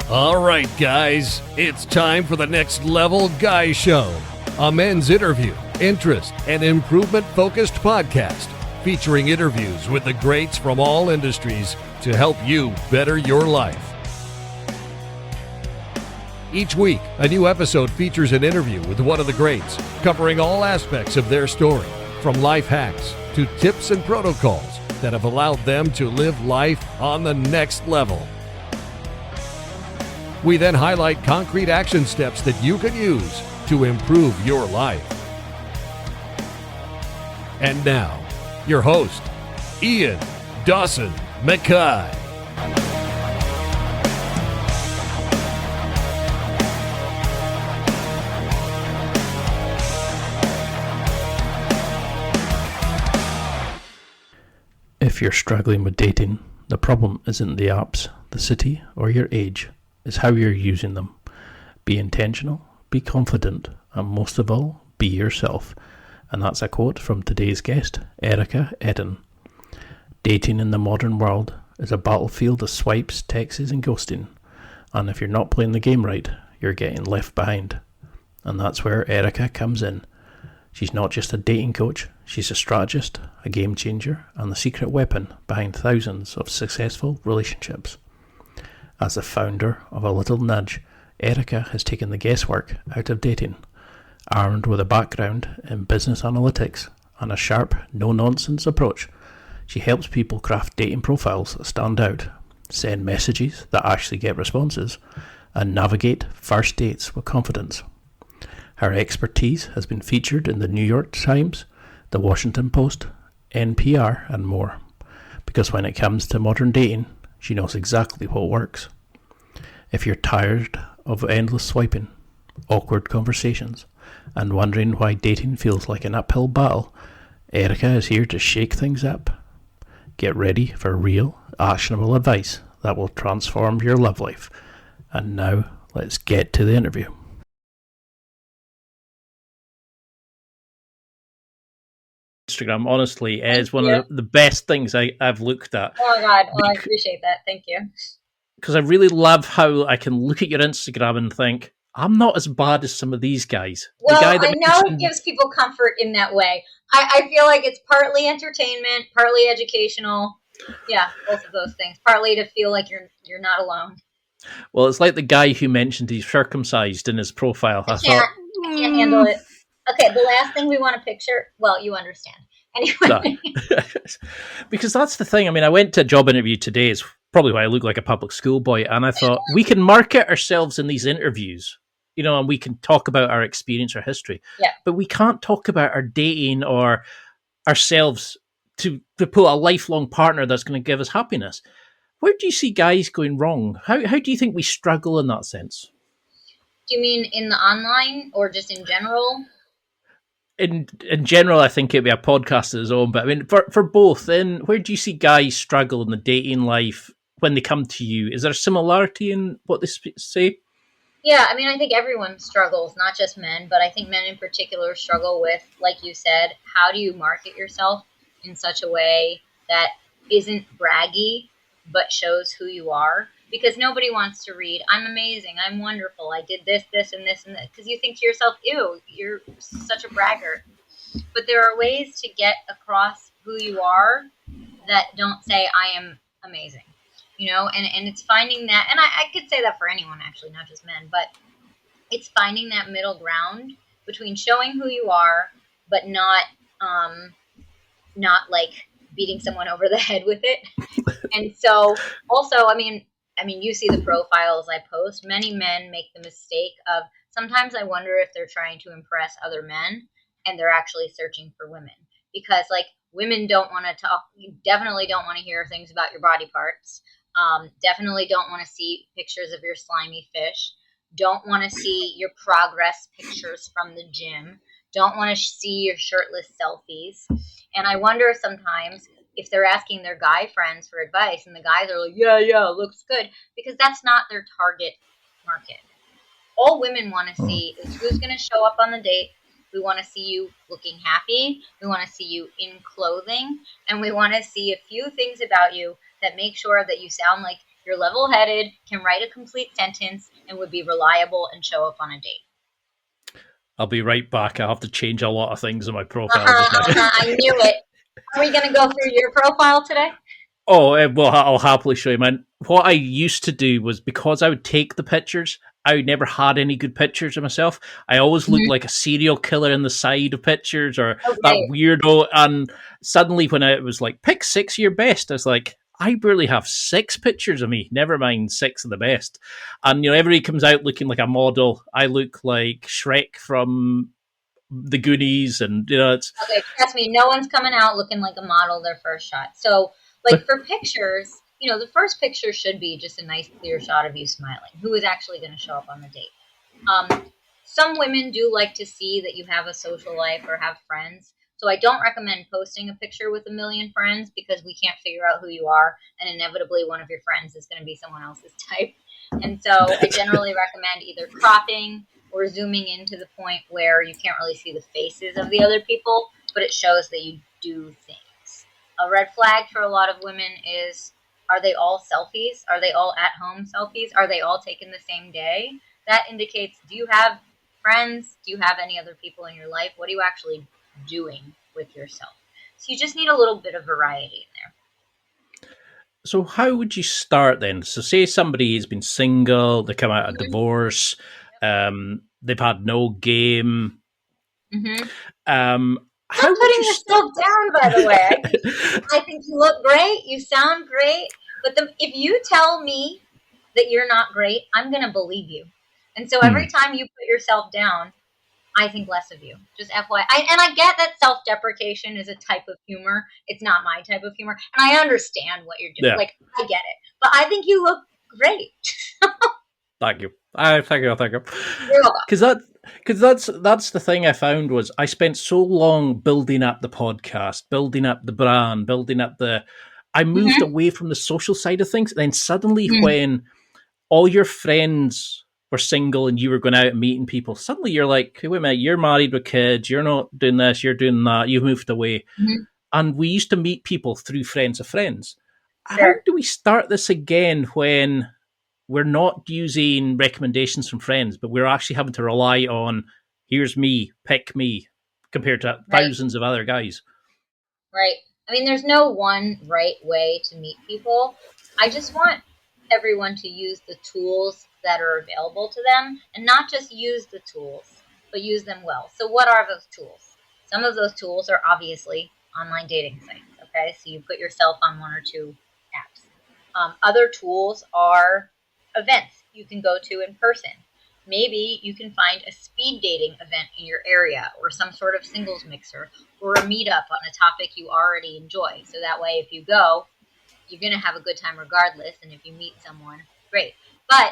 All right, guys, it's time for the Next Level Guy Show, a men's interview, interest, and improvement-focused podcast featuring interviews with the greats from all industries to help you better your life. Each week, a new episode features an interview with one of the greats, covering all aspects of their story, from life hacks to tips and protocols that have allowed them to live life on the next level. We then highlight concrete action steps that you can use to improve your life. And now, your host, Ian Dawson Mackay. If you're struggling with dating, the problem isn't the apps, the city, or your age. It's how you're using them. Be intentional, be confident, and most of all, be yourself. And that's a quote from today's guest, Erika Ettin. Dating in the modern world is a battlefield of swipes, texts, and ghosting. And if you're not playing the game right, you're getting left behind. And that's where Erika comes in. She's not just a dating coach, she's a strategist, a game changer, and the secret weapon behind thousands of successful relationships. As the founder of A Little Nudge, Erika has taken the guesswork out of dating. Armed with a background in business analytics and a sharp, no-nonsense approach, she helps people craft dating profiles that stand out, send messages that actually get responses, and navigate first dates with confidence. Her expertise has been featured in the New York Times, the Washington Post, NPR, and more. Because when it comes to modern dating, she knows exactly what works. If you're tired of endless swiping, awkward conversations, and wondering why dating feels like an uphill battle, Erika is here to shake things up. Get ready for real, actionable advice that will transform your love life. And now, let's get to the interview. Instagram, honestly, is one of the best things I've looked at. Oh my God, well, I appreciate that. Thank you. Because I really love how I can look at your Instagram and think, I'm not as bad as some of these guys. Well, I know it gives people comfort in that way. I feel like it's partly entertainment, partly educational. Yeah, both of those things. Partly to feel like you're not alone. Well, it's like the guy who mentioned he's circumcised in his profile. I can't handle it. Okay, the last thing we want to picture, well, you understand. Anyway. No. Because that's the thing. I mean, I went to a job interview today. It's probably why I look like a public school boy. And I thought, we can market ourselves in these interviews, and we can talk about our experience or history. Yeah. But we can't talk about our dating or ourselves to put a lifelong partner that's going to give us happiness. Where do you see guys going wrong? How do you think we struggle in that sense? Do you mean in the online or just in general? In general, I think it'd be a podcast of its own. But I mean, for both, then where do you see guys struggle in the dating life when they come to you? Is there a similarity in what they say? Yeah, I mean, I think everyone struggles, not just men, but I think men in particular struggle with, like you said, how do you market yourself in such a way that isn't braggy, but shows who you are? Because nobody wants to read, I'm amazing, I'm wonderful, I did this, this, and this, because you think to yourself, ew, you're such a bragger. But there are ways to get across who you are that don't say, I am amazing, and it's finding that, and I could say that for anyone, actually, not just men, but it's finding that middle ground between showing who you are, but not like beating someone over the head with it. And so also, I mean, you see the profiles I post. Many men make the mistake of, sometimes I wonder if they're trying to impress other men and they're actually searching for women. Because, like, women don't want to talk, you definitely don't want to hear things about your body parts. Definitely don't want to see pictures of your slimy fish. Don't want to see your progress pictures from the gym. Don't want to see your shirtless selfies. And I wonder sometimes if they're asking their guy friends for advice and the guys are like, yeah, looks good, because that's not their target market. All women want to see is who's going to show up on the date. We want to see you looking happy. We want to see you in clothing. And we want to see a few things about you that make sure that you sound like You're level-headed, can write a complete sentence, and would be reliable and show up on a date. I'll be right back. I have to change a lot of things in my profile just now. I knew it. Are we going to go through your profile today? Oh, well, I'll happily show you, man. What I used to do was, because I would take the pictures, I never had any good pictures of myself. I always looked like a serial killer in the side of pictures, or that weirdo. And suddenly when it was like, pick 6 of your best, I was like, I barely have 6 pictures of me, never mind 6 of the best. And, everybody comes out looking like a model. I look like Shrek from the Goonies, and, it's... Okay, trust me, no one's coming out looking like a model their first shot. So, like, for pictures, the first picture should be just a nice clear shot of you smiling. Who is actually going to show up on the date? Some women do like to see that you have a social life or have friends. So I don't recommend posting a picture with 1 million friends, because we can't figure out who you are, and inevitably one of your friends is going to be someone else's type. And so I generally recommend either cropping or zooming in to the point where you can't really see the faces of the other people, but it shows that you do things. A red flag for a lot of women is, are they all selfies? Are they all at-home selfies? Are they all taken the same day? That indicates, do you have friends? Do you have any other people in your life? What are you actually doing with yourself? So you just need a little bit of variety in there. So how would you start then? So say somebody has been single, they come out of divorce, they've had no game. How would putting yourself down, by the way. I think you look great. You sound great. But if you tell me that you're not great, I'm going to believe you. And so every time you put yourself down, I think less of you. Just FYI. And I get that self-deprecation is a type of humor. It's not my type of humor. And I understand what you're doing. Yeah. Like, I get it. But I think you look great. Thank you. Thank you. Because that's the thing I found was I spent so long building up the podcast, building up the brand, building up I moved away from the social side of things. And then suddenly when all your friends were single and you were going out and meeting people, suddenly you're like, hey, wait a minute, you're married with kids, you're not doing this, you're doing that, you've moved away. And we used to meet people through friends of friends. Sure. How do we start this again when we're not using recommendations from friends, but we're actually having to rely on, here's me, pick me, compared to thousands of other guys? Right. I mean, there's no one right way to meet people. I just want everyone to use the tools that are available to them, and not just use the tools, but use them well. So what are those tools? Some of those tools are obviously online dating sites. Okay. So you put yourself on 1 or 2 apps. Other tools are events you can go to in person. Maybe you can find a speed dating event in your area, or some sort of singles mixer, or a meetup on a topic you already enjoy. So that way, if you go, you're going to have a good time regardless. And if you meet someone, great. But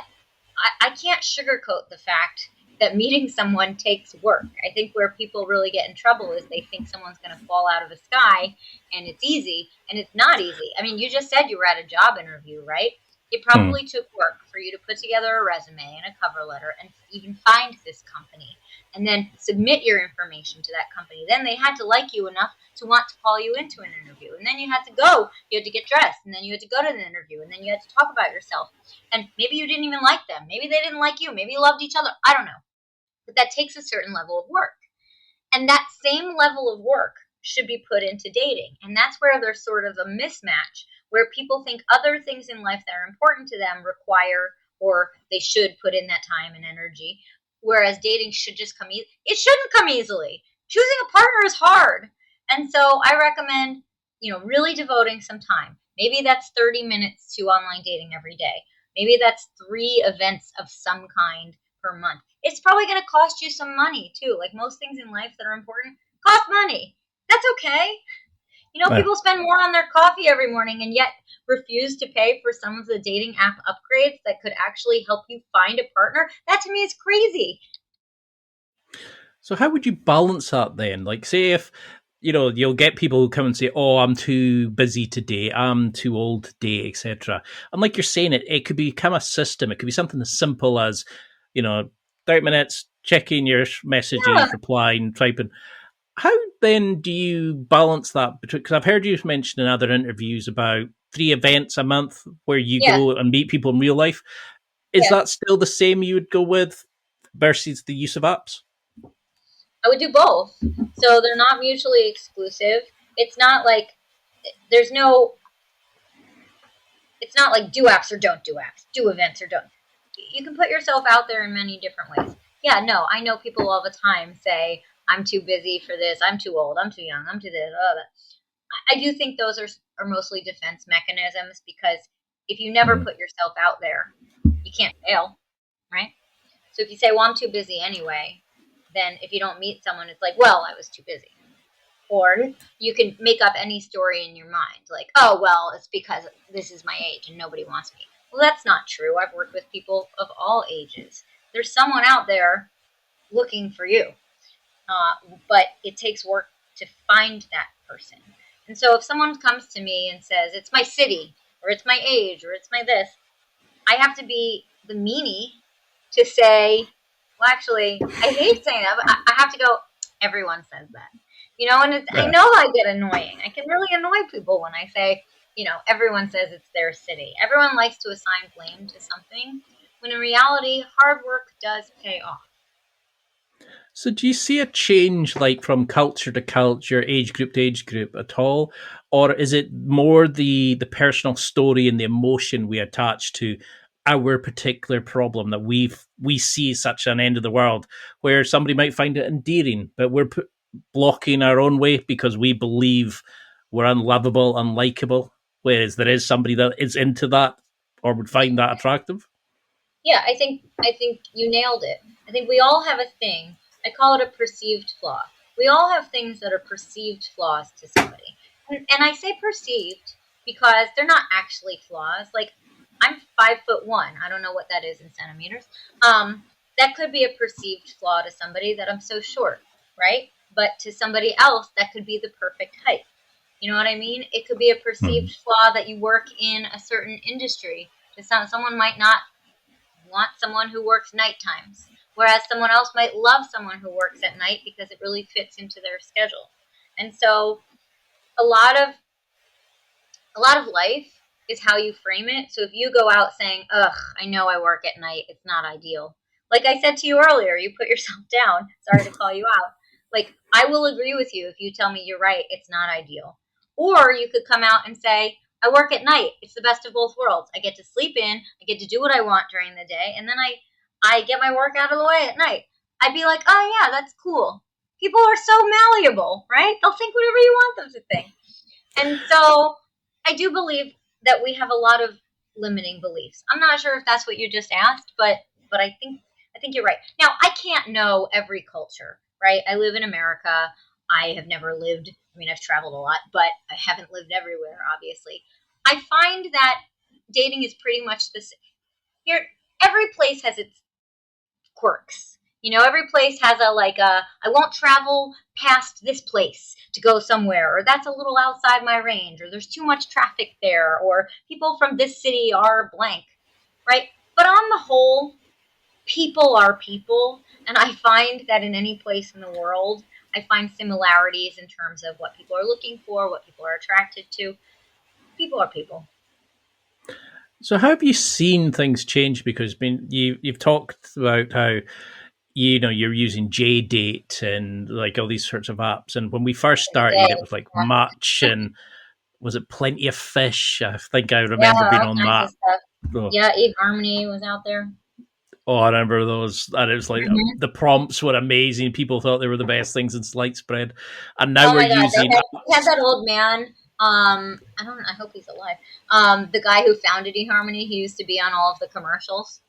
I can't sugarcoat the fact that meeting someone takes work. I think where people really get in trouble is they think someone's going to fall out of the sky and it's easy, and it's not easy. I mean, you just said you were at a job interview, right? It probably took work for you to put together a resume and a cover letter and even find this company and then submit your information to that company. Then they had to like you enough to want to call you into an interview. And then you had to go. You had to get dressed. And then you had to go to the interview. And then you had to talk about yourself. And maybe you didn't even like them. Maybe they didn't like you. Maybe you loved each other. I don't know. But that takes a certain level of work. And that same level of work should be put into dating. And that's where there's sort of a mismatch, where people think other things in life that are important to them require, or they should put in that time and energy, whereas dating should just come easy. It shouldn't come easily. Choosing a partner is hard. And so I recommend, really devoting some time. Maybe that's 30 minutes to online dating every day. Maybe that's 3 events of some kind per month. It's probably going to cost you some money too. Like most things in life that are important cost money. That's okay. People spend more on their coffee every morning and yet refuse to pay for some of the dating app upgrades that could actually help you find a partner. That to me is crazy. So how would you balance that then? Like, say if, you'll get people who come and say, oh, I'm too busy to date, I'm too old to date, etc. And like you're saying, it could become a system. It could be something as simple as, 30 minutes, checking your messages, replying, typing. How then do you balance that? Because I've heard you mention in other interviews about 3 events a month where you Yeah. go and meet people in real life. Is that still the same you would go with versus the use of apps? I would do both. So they're not mutually exclusive. It's not like there's no, it's not like do apps or don't do apps, do events or don't. You can put yourself out there in many different ways. Yeah, no, I know people all the time say, I'm too busy for this, I'm too old, I'm too young, I'm too this, I do think those are mostly defense mechanisms, because if you never put yourself out there, you can't fail, right? So if you say, well, I'm too busy anyway, then if you don't meet someone, it's like, well, I was too busy. Or you can make up any story in your mind, like, oh, well, it's because this is my age and nobody wants me. Well, that's not true. I've worked with people of all ages. There's someone out there looking for you. But it takes work to find that person. And so if someone comes to me and says, it's my city, or it's my age, or it's my this, I have to be the meanie to say, well, actually, I hate saying that, but I have to go, everyone says that. You know, and I know I get annoying. I can really annoy people when I say, everyone says it's their city. Everyone likes to assign blame to something, when in reality, hard work does pay off. So do you see a change like from culture to culture, age group to age group at all? Or is it more the personal story and the emotion we attach to our particular problem that we see such an end of the world, where somebody might find it endearing, but we're blocking our own way because we believe we're unlovable, unlikable, whereas there is somebody that is into that or would find that attractive? Yeah, I think you nailed it. I think we all have a thing. I call it a perceived flaw. We all have things that are perceived flaws to somebody. And I say perceived because they're not actually flaws. Like, I'm 5'1". I don't know what that is in centimeters. That could be a perceived flaw to somebody, that I'm so short, right? But to somebody else, that could be the perfect height. You know what I mean? It could be a perceived flaw that you work in a certain industry. Someone might not want someone who works night times, whereas someone else might love someone who works at night because it really fits into their schedule. And so a lot of life is how you frame it. So if you go out saying, ugh, I know I work at night, it's not ideal. Like I said to you earlier, you put yourself down. Sorry to call you out. Like, I will agree with you if you tell me you're right, it's not ideal. Or you could come out and say, I work at night. It's the best of both worlds. I get to sleep in, I get to do what I want during the day, and then I get my work out of the way at night. I'd be like, oh yeah, that's cool. People are so malleable, right? They'll think whatever you want them to think. And so I do believe that we have a lot of limiting beliefs. I'm not sure if that's what you just asked, but I think you're right. Now, I can't know every culture, right? I live in America. I have never lived, I've traveled a lot, but I haven't lived everywhere, obviously. I find that dating is pretty much the same. Here, every place has its quirks. Every place has I won't travel past this place to go somewhere, or that's a little outside my range, or there's too much traffic there, or people from this city are blank, right? But on the whole, people are people, and I find that in any place in the world, I find similarities in terms of what people are looking for, what people are attracted to. People are people. So how have you seen things change? Because you've talked about how you're using JDate and like all these sorts of apps, and when we first started, it was like Match and was it Plenty of Fish? I think I remember being on that. Oh. Yeah, eHarmony was out there. Oh, I remember those, and it was like the prompts were amazing. People thought they were the best things in sliced bread, and now we're using. We had that old man. I don't know. I hope he's alive. The guy who founded eHarmony, he used to be on all of the commercials.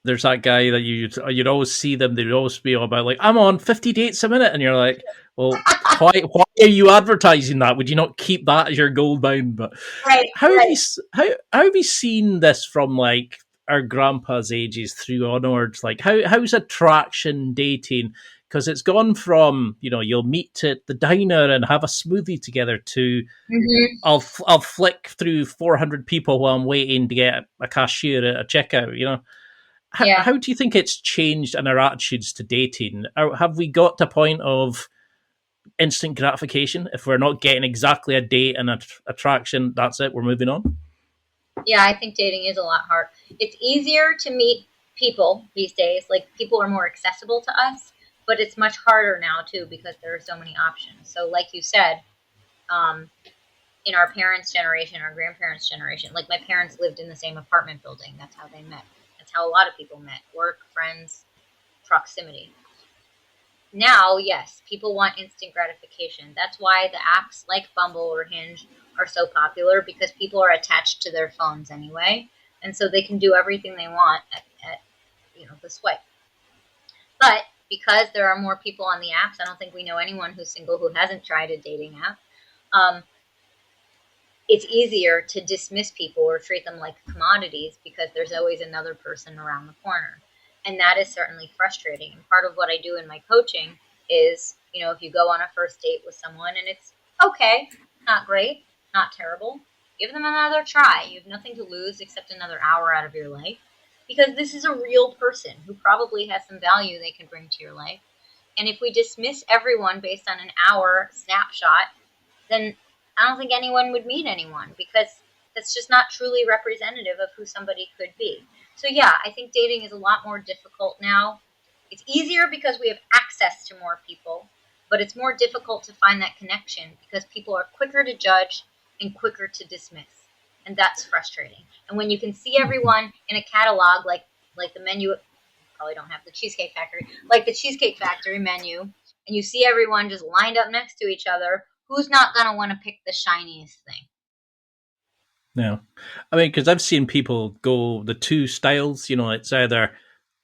There's that guy that you'd always see them. They'd always be all about like, I'm on 50 dates a minute, and you're like, well, why are you advertising that? Would you not keep that as your gold mine? But how have you seen this from like our grandpa's ages through onwards? Like how's attraction dating? Because it's gone from, you'll meet at the diner and have a smoothie together to I'll flick through 400 people while I'm waiting to get a cashier at a checkout, How do you think it's changed in our attitudes to dating? Have we got to a point of instant gratification. If we're not getting exactly a date and an attraction, that's it, we're moving on. Yeah, I think dating is a lot hard. It's easier to meet people these days. Like, people are more accessible to us, but it's much harder now too because there are so many options. So like you said, um, in our parents' generation, our grandparents' generation, like, my parents lived in the same apartment building. That's how they met. That's how a lot of people met. Work, friends, proximity. Now, yes, people want instant gratification. That's why the apps like Bumble or Hinge are so popular, because people are attached to their phones anyway, and so they can do everything they want at the swipe. But because there are more people on the apps, I don't think we know anyone who's single who hasn't tried a dating app. Um, it's easier to dismiss people or treat them like commodities because there's always another person around the corner. And that is certainly frustrating. And part of what I do in my coaching is, if you go on a first date with someone and it's okay, not great, not terrible, give them another try. You have nothing to lose except another hour out of your life, because this is a real person who probably has some value they can bring to your life. And if we dismiss everyone based on an hour snapshot, then I don't think anyone would meet anyone, because that's just not truly representative of who somebody could be. So yeah, I think dating is a lot more difficult now. It's easier because we have access to more people, but it's more difficult to find that connection because people are quicker to judge and quicker to dismiss. And that's frustrating. And when you can see everyone in a catalog, like the menu, you probably don't have the Cheesecake Factory, like the Cheesecake Factory menu, and you see everyone just lined up next to each other, who's not going to want to pick the shiniest thing? Yeah. I mean, because I've seen people go the two styles, it's either,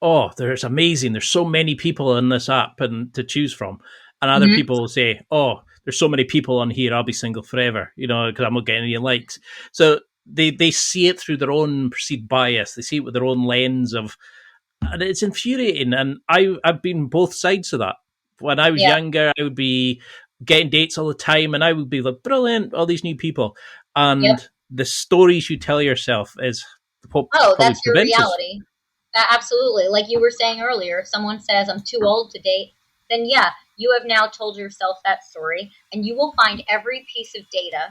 oh, there's amazing, there's so many people in this app and to choose from. And other people will say, oh, there's so many people on here, I'll be single forever, because I'm not getting any likes. So they see it through their own perceived bias. They see it with their own lens of, and it's infuriating. And I've been both sides of that. When I was younger, I would be getting dates all the time, and I would be like, brilliant, all these new people. And the stories you tell yourself is what that's your prevents us. reality. Absolutely. Like you were saying earlier, if someone says I'm too old to date, then yeah, you have now told yourself that story, and you will find every piece of data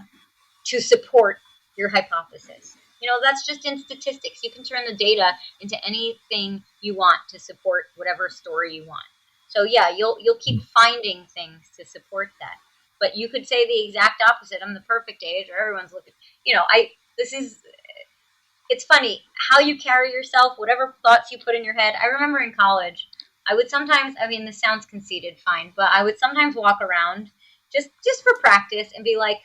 to support your hypothesis. That's just in statistics. You can turn the data into anything you want to support whatever story you want. So yeah, you'll keep finding things to support that. But you could say the exact opposite. I'm the perfect age, or everyone's looking. It's funny how you carry yourself, whatever thoughts you put in your head. I remember in college, I would sometimes, this sounds conceited, fine, but I would sometimes walk around just for practice and be like,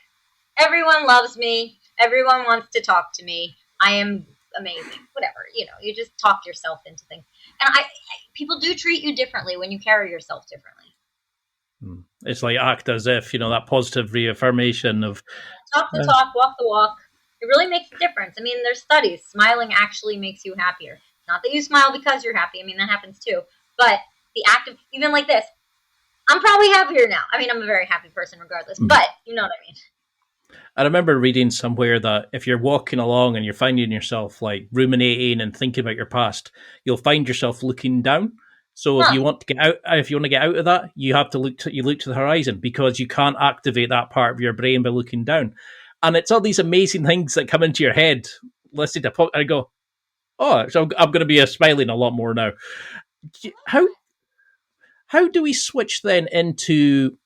everyone loves me. Everyone wants to talk to me. I am amazing. Whatever, you just talk yourself into things. And people do treat you differently when you carry yourself differently. It's like act as if, that positive reaffirmation of talk the talk, walk the walk. It really makes a difference. There's studies. Smiling actually makes you happier. Not that you smile because you're happy. That happens too. But the act of, even like this, I'm probably happier now. I'm a very happy person regardless, but you know what I mean. I remember reading somewhere that if you're walking along and you're finding yourself like ruminating and thinking about your past, you'll find yourself looking down. So if you want to get out of that, you have to look to the horizon, because you can't activate that part of your brain by looking down. And it's all these amazing things that come into your head. Listen to and I go, oh, so I'm going to be smiling a lot more now. How do we switch then into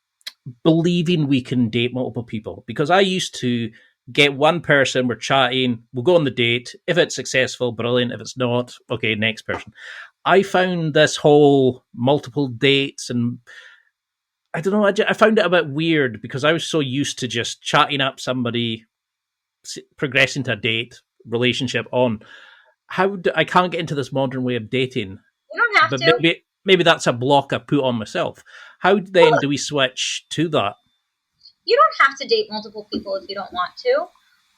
believing we can date multiple people? Because I used to get one person, we're chatting, we'll go on the date. If it's successful, brilliant. If it's not, okay, next person. I found this whole multiple dates, and I don't know, I found it a bit weird because I was so used to just chatting up somebody, progressing to a date, relationship on. I can't get into this modern way of dating. You don't have to. Maybe that's a block I put on myself. How then do we switch to that? You don't have to date multiple people if you don't want to.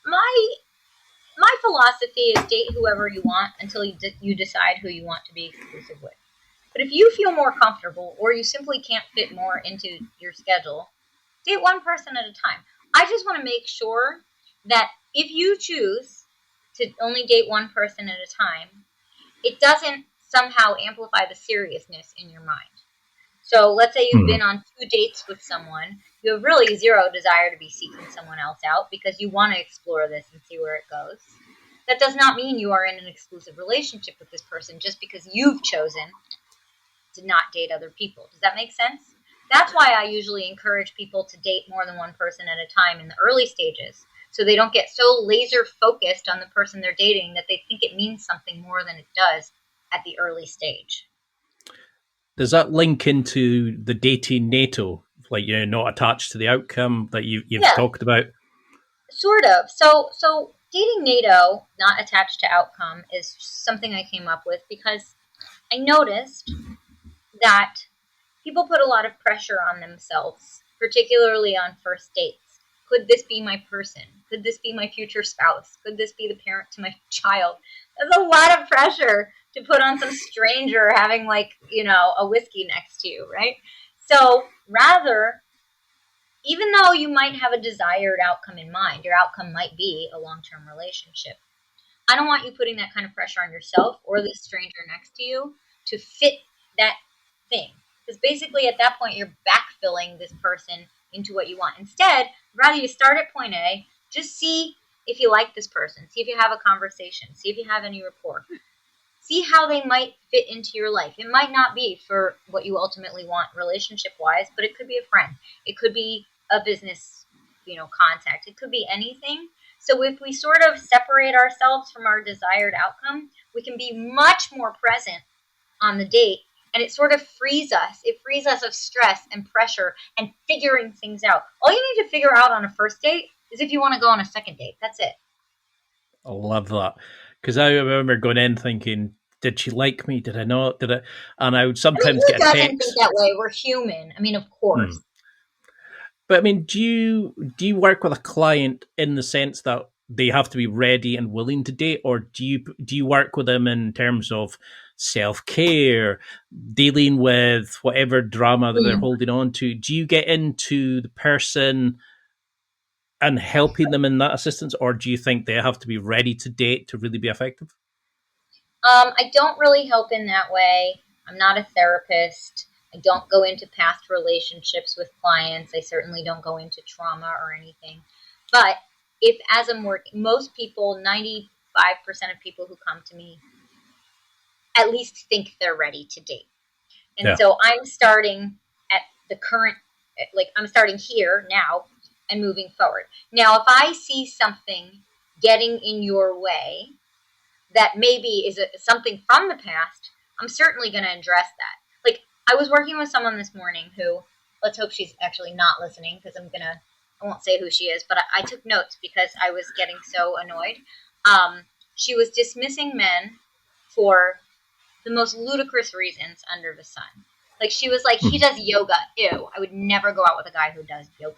My philosophy is date whoever you want until you decide who you want to be exclusive with. But if you feel more comfortable, or you simply can't fit more into your schedule, date one person at a time. I just want to make sure that if you choose to only date one person at a time, it doesn't somehow amplify the seriousness in your mind. So let's say you've been on 2 dates with someone. You have really zero desire to be seeking someone else out because you want to explore this and see where it goes. That does not mean you are in an exclusive relationship with this person just because you've chosen to not date other people. Does that make sense? That's why I usually encourage people to date more than one person at a time in the early stages, so they don't get so laser focused on the person they're dating that they think it means something more than it does at the early stage. Does that link into the dating NATO, like not attached to the outcome that you've talked about? Sort of. So dating NATO, not attached to outcome, is something I came up with because I noticed that people put a lot of pressure on themselves, particularly on first dates. Could this be my person? Could this be my future spouse? Could this be the parent to my child? There's a lot of pressure to put on some stranger having a whiskey next to you, right? So rather, even though you might have a desired outcome in mind, your outcome might be a long-term relationship. I don't want you putting that kind of pressure on yourself or the stranger next to you to fit that thing. Because basically at that point, you're backfilling this person into what you want. Instead, rather you start at point A, just see if you like this person. See if you have a conversation. See if you have any rapport. See how they might fit into your life. It might not be for what you ultimately want relationship-wise, but it could be a friend. It could be a business, contact. It could be anything. So if we sort of separate ourselves from our desired outcome, we can be much more present on the date, and it sort of frees us. It frees us of stress and pressure and figuring things out. All you need to figure out on a first date is if you want to go on a second date. That's it. I love that. Because I remember going in thinking, did she like me? Did I not? Did I? And I would sometimes get a text. Who doesn't think that way? We're human. I mean, of course. But I mean, do you work with a client in the sense that they have to be ready and willing to date, or do you work with them in terms of self-care, dealing with whatever drama that they're holding on to? Do you get into the person and helping them in that assistance, or do you think they have to be ready to date to really be effective? I don't really help in that way. I'm not a therapist. I don't go into past relationships with clients. I certainly don't go into trauma or anything. But if as I'm working, most people, 95% of people who come to me at least think they're ready to date. And so I'm starting at the current, I'm starting here now and moving forward. Now, if I see something getting in your way that maybe is something from the past, I'm certainly going to address that. I was working with someone this morning who, let's hope she's actually not listening because I won't say who she is, but I took notes because I was getting so annoyed. She was dismissing men for the most ludicrous reasons under the sun. She was like, he does yoga. Ew, I would never go out with a guy who does yoga.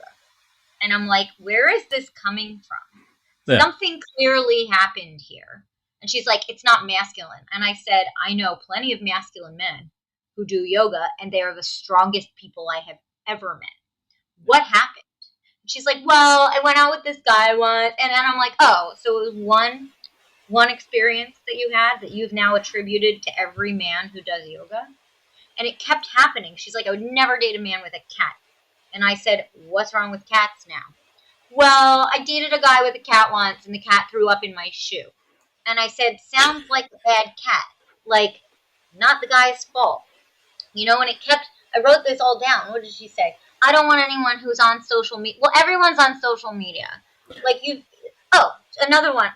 And I'm like, where is this coming from? Yeah. Something clearly happened here. And she's like, it's not masculine. And I said, I know plenty of masculine men who do yoga, and they are the strongest people I have ever met. What happened? And she's like, well, I went out with this guy once. And then I'm like, oh, so it was one experience that you had that you've now attributed to every man who does yoga? And it kept happening. She's like, I would never date a man with a cat. And I said, what's wrong with cats now? Well, I dated a guy with a cat once, and the cat threw up in my shoe. And I said, sounds like a bad cat. Not the guy's fault. And it kept, I wrote this all down. What did she say? I don't want anyone who's on social media. Well, everyone's on social media. Another one.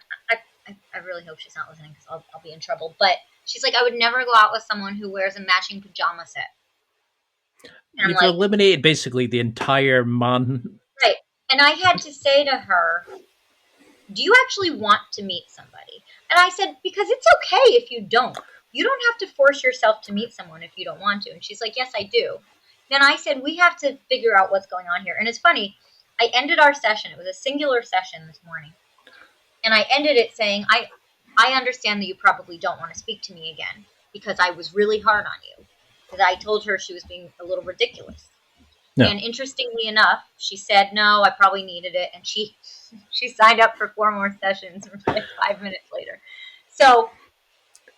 I really hope she's not listening because I'll be in trouble. But she's like, I would never go out with someone who wears a matching pajama set. And You've eliminated basically the entire man. Right. And I had to say to her, do you actually want to meet somebody? And I said, because it's okay if you don't. You don't have to force yourself to meet someone if you don't want to. And she's like, yes, I do. Then I said, we have to figure out what's going on here. And it's funny. I ended our session. It was a singular session this morning. And I ended it saying, I understand that you probably don't want to speak to me again because I was really hard on you. Because I told her she was being a little ridiculous. No. And interestingly enough, she said, no, I probably needed it. And she signed up for 4 more sessions 5 minutes later. So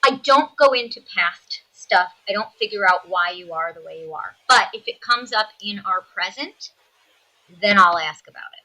I don't go into past stuff. I don't figure out why you are the way you are. But if it comes up in our present, then I'll ask about it.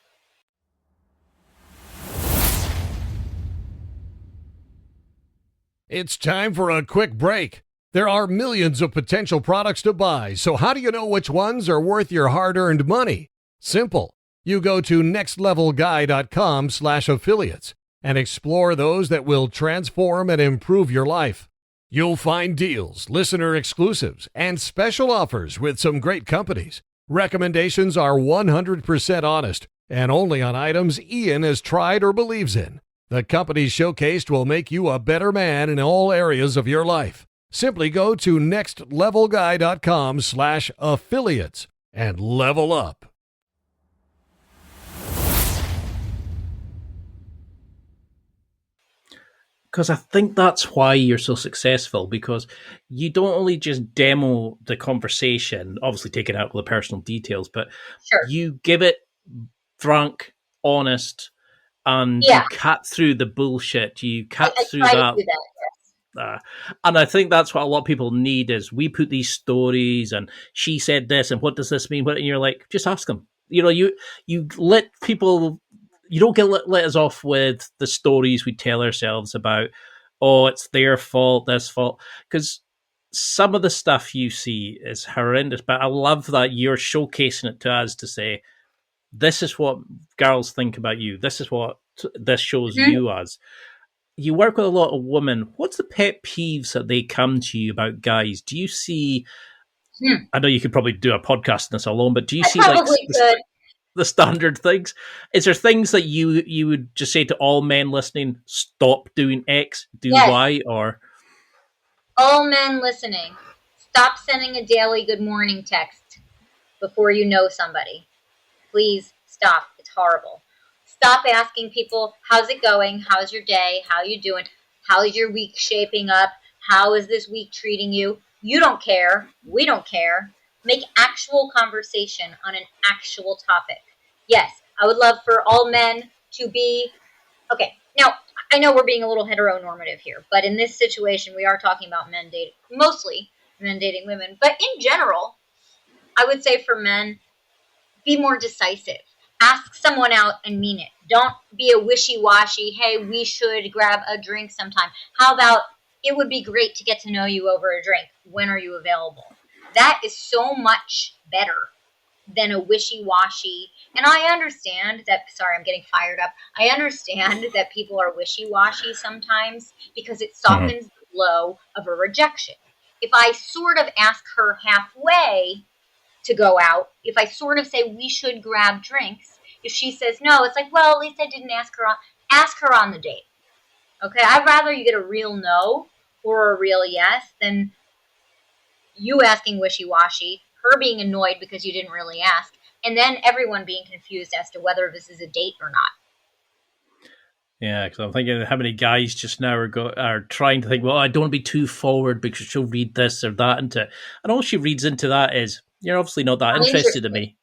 It's time for a quick break. There are millions of potential products to buy, so how do you know which ones are worth your hard-earned money? Simple. You go to nextlevelguy.com/affiliates and explore those that will transform and improve your life. You'll find deals, listener exclusives, and special offers with some great companies. Recommendations are 100% honest and only on items Ian has tried or believes in. The companies showcased will make you a better man in all areas of your life. Simply go to nextlevelguy.com/affiliates and level up. Because I think that's why you're so successful, because you don't only just demo the conversation, obviously taking out all the personal details, but Sure. you give it frank, honest, and you cut through the bullshit. You cut through try that. To do that, yes. And I think that's what a lot of people need is we put these stories and she said this and what does this mean? And you're like, just ask them. You know, you let people, you don't get let us off with the stories we tell ourselves about, oh, it's their fault, this fault. Because some of the stuff you see is horrendous, but I love that you're showcasing it to us to say, this is what girls think about you. This is what this shows you as. You work with a lot of women. What's the pet peeves that they come to you about guys? Do you see, I know you could probably do a podcast on this alone, but do you see like the standard things? Is there things that you would just say to all men listening, stop doing X, do Y, or? All men listening, stop sending a daily good morning text before you know somebody. Please stop. It's horrible. Stop asking people, how's it going? How's your day? How you doing? How's your week shaping up? How is this week treating you? You don't care. We don't care. Make actual conversation on an actual topic. Yes, I would love for all men to be... Okay, now, I know we're being a little heteronormative here, but in this situation, we are talking about men dating, mostly men dating women. But in general, I would say for men, be more decisive. Ask someone out and mean it. Don't be a wishy-washy, hey, we should grab a drink sometime. How about, it would be great to get to know you over a drink. When are you available? That is so much better than a wishy-washy. And I understand that, sorry, I'm getting fired up. I understand that people are wishy-washy sometimes because it softens the blow of a rejection. If I sort of ask her halfway to go out, if I sort of say we should grab drinks, if she says no, it's like, well, at least I didn't ask her on the date. Okay, I'd rather you get a real no or a real yes than you asking wishy-washy, her being annoyed because you didn't really ask, and then everyone being confused as to whether this is a date or not. Yeah, because I'm thinking how many guys just now are trying to think, well, I don't want to be too forward because she'll read this or that into it. And all she reads into that is, you're obviously not that interested in me.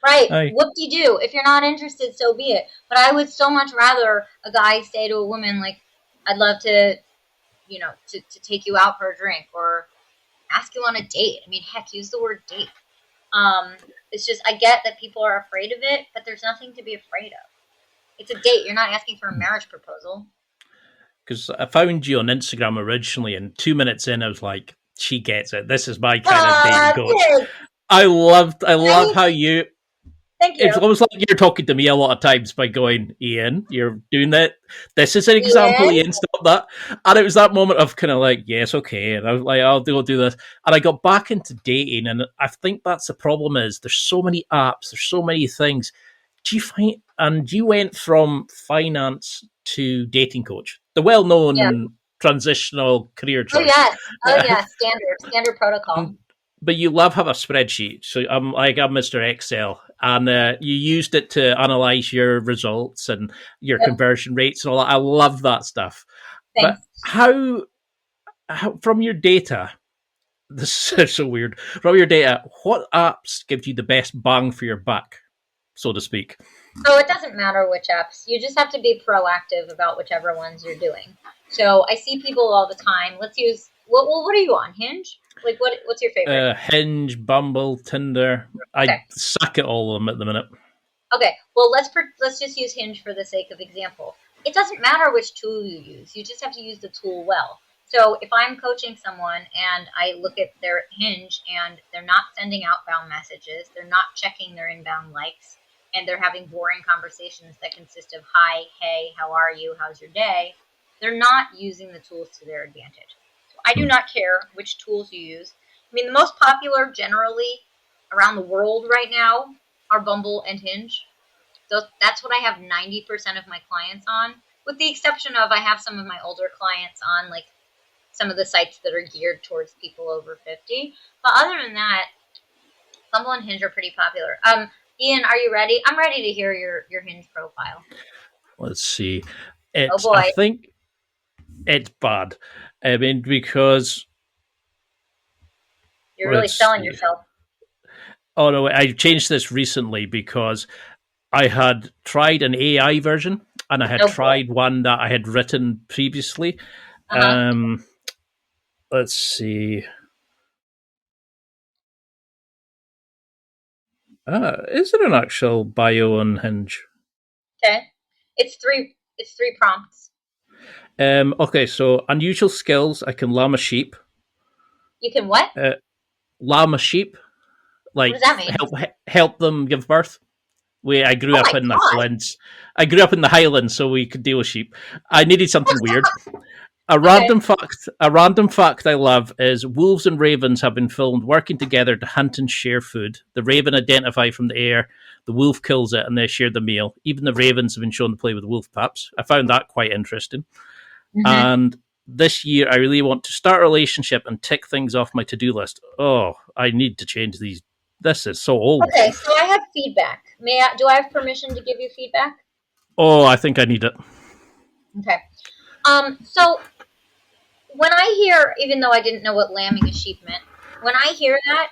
Right. Whoop-de-doo. If you're not interested, so be it. But I would so much rather a guy say to a woman, like, I'd love to, to take you out for a drink or ask you on a date. I mean, heck, use the word date. It's just, I get that people are afraid of it, but there's nothing to be afraid of. It's a date. You're not asking for a marriage proposal. Because I found you on Instagram originally, and 2 minutes in, I was like, she gets it. This is my kind of date coach. I love how you... Thank you. It's almost like you're talking to me a lot of times by going, Ian, you're doing that. This is an example, Ian, stop that. And it was that moment of kind of like, yes, okay. And I was like, I'll do this. And I got back into dating. And I think that's the problem is there's so many apps, there's so many things. Do you find, and you went from finance to dating coach, the well-known transitional career choice. Oh, yes. Standard protocol. But you love having a spreadsheet. So I'm Mr. Excel. And you used it to analyze your results and your conversion rates and all that. I love that stuff. Thanks. But how, from your data, this is so weird. From your data, what apps give you the best bang for your buck, so to speak? So it doesn't matter which apps. You just have to be proactive about whichever ones you're doing. So I see people all the time. Let's use What are you on? Hinge? Like what's your favorite? Hinge, Bumble, Tinder. Okay. I suck at all of them at the minute. Okay, well let's just use Hinge for the sake of example. It doesn't matter which tool you use. You just have to use the tool well. So if I'm coaching someone and I look at their Hinge and they're not sending outbound messages, they're not checking their inbound likes, and they're having boring conversations that consist of hi, hey, how are you, how's your day, they're not using the tools to their advantage. So I do Hmm. not care which tools you use. I mean, the most popular generally around the world right now are Bumble and Hinge. So that's what I have 90% of my clients on, with the exception of I have some of my older clients on like some of the sites that are geared towards people over 50. But other than that, Bumble and Hinge are pretty popular. Ian, are you ready? I'm ready to hear your Hinge profile. Let's see. Oh I boy, think it's bad. I mean, because you're really let's selling see. yourself. Oh no, I changed this recently because I had tried an AI version and I had Oh boy. tried one that I had written previously. Uh huh. Um, let's see. Is there an actual bio on Hinge? Okay. It's three prompts. Okay, so unusual skills. I can llama sheep. You can what? Uh, Llama sheep, What does like that mean? help them give birth. I grew Oh up my in the god. Highlands. I grew up in the Highlands, so we could deal with sheep. I needed something weird. Okay. A random fact I love is wolves and ravens have been filmed working together to hunt and share food. The raven identifies from the air, the wolf kills it, and they share the meal. Even the ravens have been shown to play with wolf pups. I found that quite interesting. Mm-hmm. And this year, I really want to start a relationship and tick things off my to-do list. Oh, I need to change these. This is so old. Okay, so I have feedback. Do I have permission to give you feedback? Oh, I think I need it. Okay. So when I hear, even though I didn't know what lambing a sheep meant, when I hear that,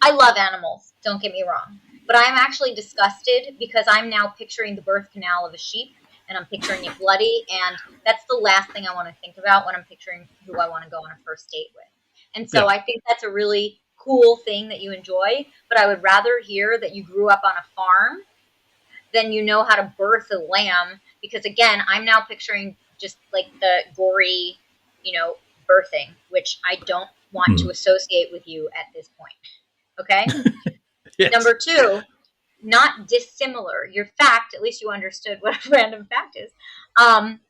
I love animals, don't get me wrong. But I'm actually disgusted because I'm now picturing the birth canal of a sheep and I'm picturing it bloody. And that's the last thing I want to think about when I'm picturing who I want to go on a first date with. And so Yeah. I think that's a really cool thing that you enjoy. But I would rather hear that you grew up on a farm then you know how to birth a lamb. Because again, I'm now picturing just like the gory, birthing, which I don't want Hmm. to associate with you at this point. Okay. Yes. Number two, not dissimilar. Your fact, at least you understood what a random fact is. Um,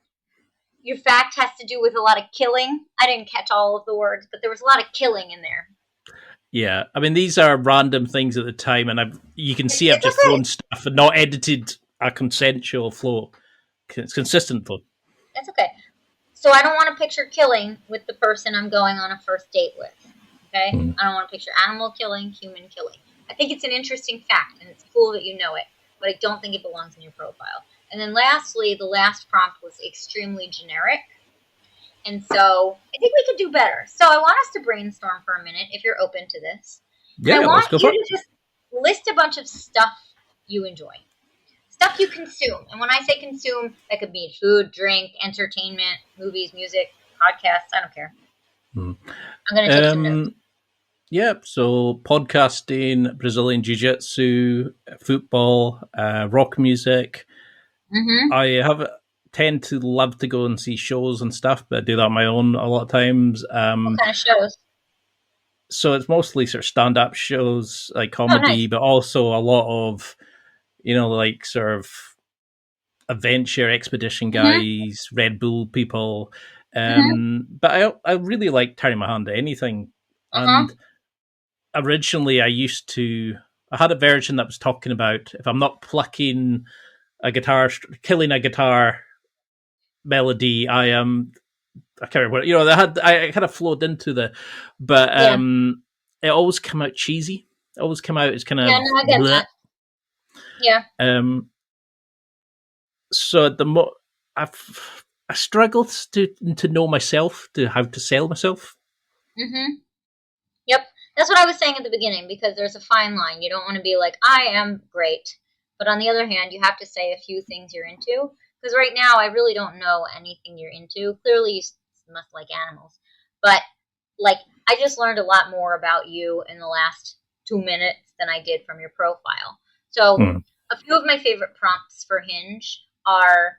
your fact has to do with a lot of killing. I didn't catch all of the words, but there was a lot of killing in there. Yeah. I mean, these are random things at the time, and you can It's, see I've it's just okay. thrown stuff and not edited a consensual flow. It's consistent flow. It's okay. So I don't want to picture killing with the person I'm going on a first date with. Okay? Hmm. I don't want to picture animal killing, human killing. I think it's an interesting fact, and it's cool that you know it, but I don't think it belongs in your profile. And then lastly, the last prompt was extremely generic. And so I think we could do better. So I want us to brainstorm for a minute if you're open to this. And I Yeah, let's want go you for it. to just list a bunch of stuff you enjoy, stuff you consume. And when I say consume, that could be food, drink, entertainment, movies, music, podcasts. I don't care. Hmm. I'm going to take some notes. Yep. So podcasting, Brazilian Jiu Jitsu, football, rock music. Mm-hmm. I have tend to love to go and see shows and stuff, but I do that on my own a lot of times. What kind of shows? So it's mostly sort of stand up shows, like Oh, comedy, nice. but also a lot of, like sort of adventure expedition Mm-hmm. guys, Red Bull people. Mm-hmm. But I really like turning my hand to anything. Uh-huh. And originally I had a version that was talking about if I'm not plucking a guitar, killing a guitar melody, I can't remember. I kind of flowed into but Yeah. it always come out cheesy. It always come out as kind Yeah, of no, I get bleh. that. Yeah. Um, so the mo I struggled to know myself, to how to sell myself. Mm-hmm. Yep. That's what I was saying at the beginning, because there's a fine line. You don't want to be like, I am great. But on the other hand, you have to say a few things you're into. Because right now, I really don't know anything you're into. Clearly, you must like animals. But like, I just learned a lot more about you in the last 2 minutes than I did from your profile. So a few of my favorite prompts for Hinge are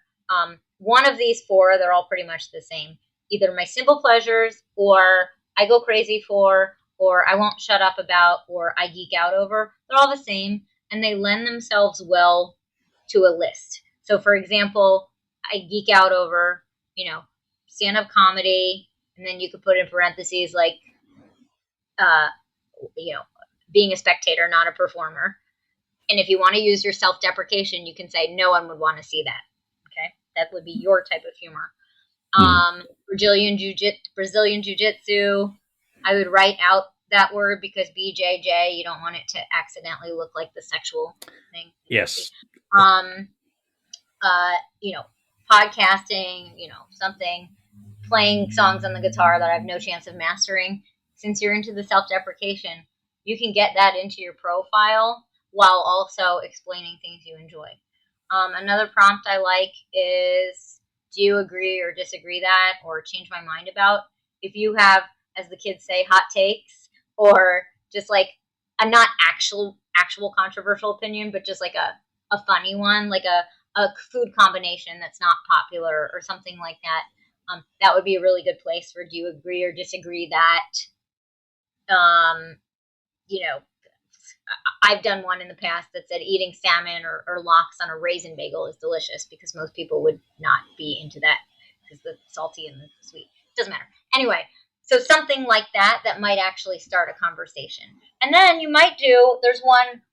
one of these four. They're all pretty much the same. Either my simple pleasures, or I go crazy for, or I won't shut up about, or I geek out over. They're all the same, and they lend themselves well to a list. So for example, I geek out over, stand-up comedy, and then you could put in parentheses like, being a spectator, not a performer. And if you want to use your self-deprecation, you can say no one would want to see that. Okay, that would be your type of humor. Brazilian jiu-jitsu. I would write out that word because BJJ, you don't want it to accidentally look like the sexual thing. Yes. Podcasting, something, playing songs on the guitar that I have no chance of mastering. Since you're into the self-deprecation, you can get that into your profile while also explaining things you enjoy. Another prompt I like is, do you agree or disagree that, or change my mind about? If you have, as the kids say, hot takes, or just like a not actual controversial opinion, but just like a funny one, like a food combination that's not popular or something like that, that would be a really good place for do you agree or disagree that. I've done one in the past that said eating salmon or lox on a raisin bagel is delicious, because most people would not be into that because the salty and the sweet. Doesn't matter. Anyway, so something like that might actually start a conversation. And then you might there's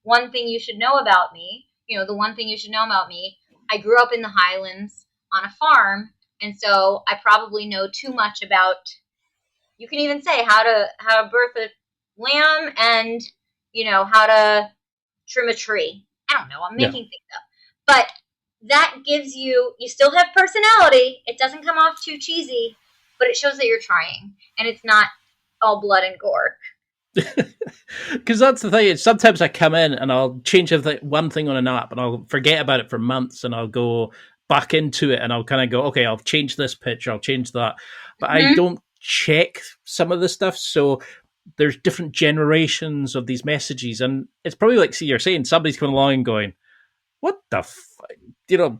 one thing you should know about me. The one thing you should know about me, I grew up in the Highlands on a farm, and so I probably know too much about, you can even say how to birth a lamb and how to trim a tree. I don't know. I'm making things up. But that gives you still have personality. It doesn't come off too cheesy, but it shows that you're trying, and it's not all blood and gore. Because that's the thing. Sometimes I come in and I'll change one thing on an app and I'll forget about it for months, and I'll go back into it and I'll kind of go, okay, I'll change this picture, I'll change that. But I don't check some of the stuff. So there's different generations of these messages, and it's probably like you're saying, somebody's coming along and going, what the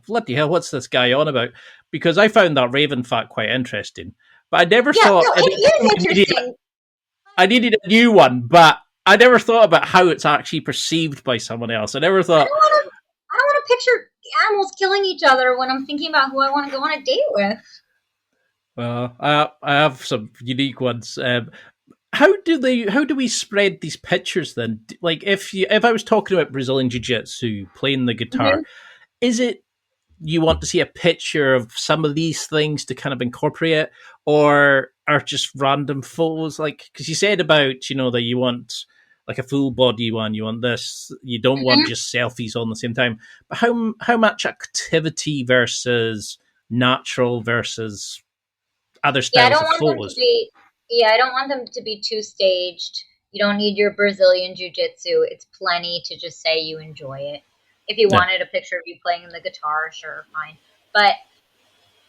bloody hell, what's this guy on about? Because I found that Raven fact quite interesting, but I never thought I needed a new one, but I never thought about how it's actually perceived by someone else. I never thought, I don't want to picture animals killing each other when I'm thinking about who I want to go on a date with. Well, I have some unique ones. How do we spread these pictures then? Like if I was talking about Brazilian jiu-jitsu, playing the guitar, is it you want to see a picture of some of these things to kind of incorporate it, or are just random photos? Like, because you said about, that you want like a full body one, you want this, you don't want just selfies on the same time. But how much activity versus natural versus other styles of photos? I don't want them to be too staged. You don't need your Brazilian jiu-jitsu. It's plenty to just say you enjoy it. If you wanted a picture of you playing the guitar, sure, fine. But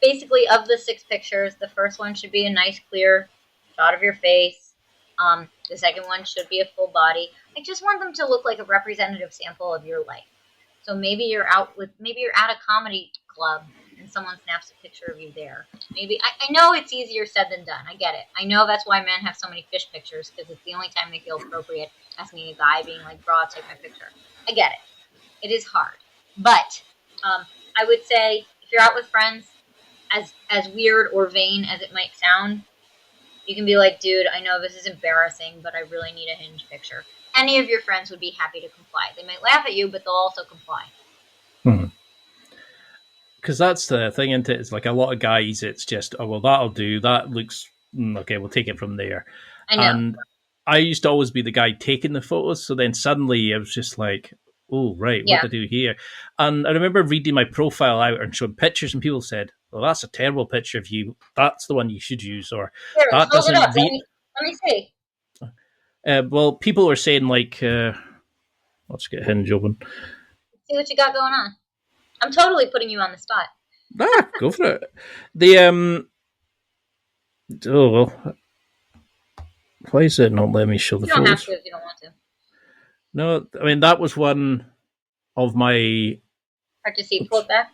basically, of the 6 pictures, the first one should be a nice, clear shot of your face. The second one should be a full body. I just want them to look like a representative sample of your life. So maybe you're at a comedy club and someone snaps a picture of you there. Maybe I know it's easier said than done. I get it. I know that's why men have so many fish pictures, because it's the only time they feel appropriate asking a guy, being like, "Bro, take my picture." I get it. It is hard, but I would say if you're out with friends, as weird or vain as it might sound, you can be like, "Dude, I know this is embarrassing, but I really need a Hinge picture." Any of your friends would be happy to comply. They might laugh at you, but they'll also comply. Because that's the thing, isn't it? It's like a lot of guys, it's just, oh, well, that'll do. That looks, okay, we'll take it from there. I know. And I used to always be the guy taking the photos. So then suddenly I was just like, oh, right, what to do here? And I remember reading my profile out and showing pictures, and people said, well, that's a terrible picture of you. That's the one you should use. Or here, that doesn't. Let me see. Well, people were saying, like, let's get Hinge open. See what you got going on. I'm totally putting you on the spot. Go for it. Why is it not letting me show the You don't have photos? to if you don't want to. No, I mean, that was one of my... Hard to see. Pull it back.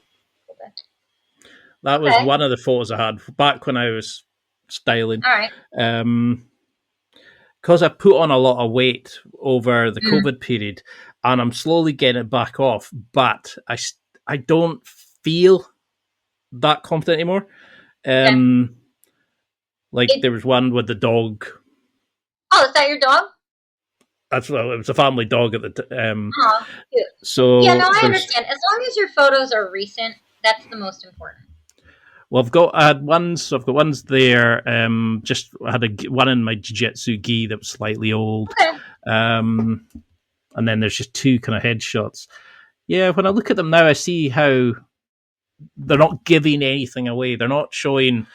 That was one of the photos I had back when I was styling. All right. Because I put on a lot of weight over the COVID period, and I'm slowly getting it back off, but I don't feel that confident anymore. There was one with the dog. Oh, is that your dog? It was a family dog at the time. Cute. So yeah, no, I understand. As long as your photos are recent, that's the most important. Well, I've got ones there. I had one in my jiu-jitsu gi that was slightly old. Okay. And then there's just two kind of headshots. Yeah, when I look at them now, I see how they're not giving anything away. They're not showing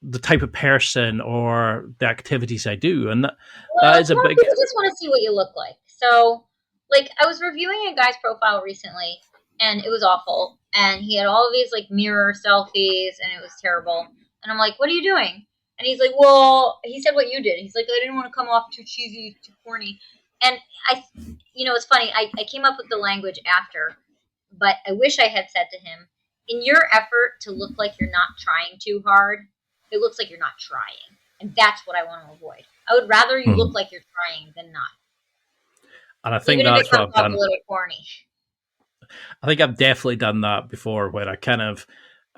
the type of person or the activities I do, and that is a big. People just want to see what you look like. So, like, I was reviewing a guy's profile recently, and it was awful. And he had all of these like mirror selfies, and it was terrible. And I'm like, "What are you doing?" And he's like, "Well," he said what you did. He's like, "I didn't want to come off too cheesy, too corny." And it's funny. I came up with the language after, but I wish I had said to him, "In your effort to look like you're not trying too hard, it looks like you're not trying." And that's what I want to avoid. I would rather you look like you're trying than not. And I think even that's if it what I've comes done. A little corny. I think I've definitely done that before, where I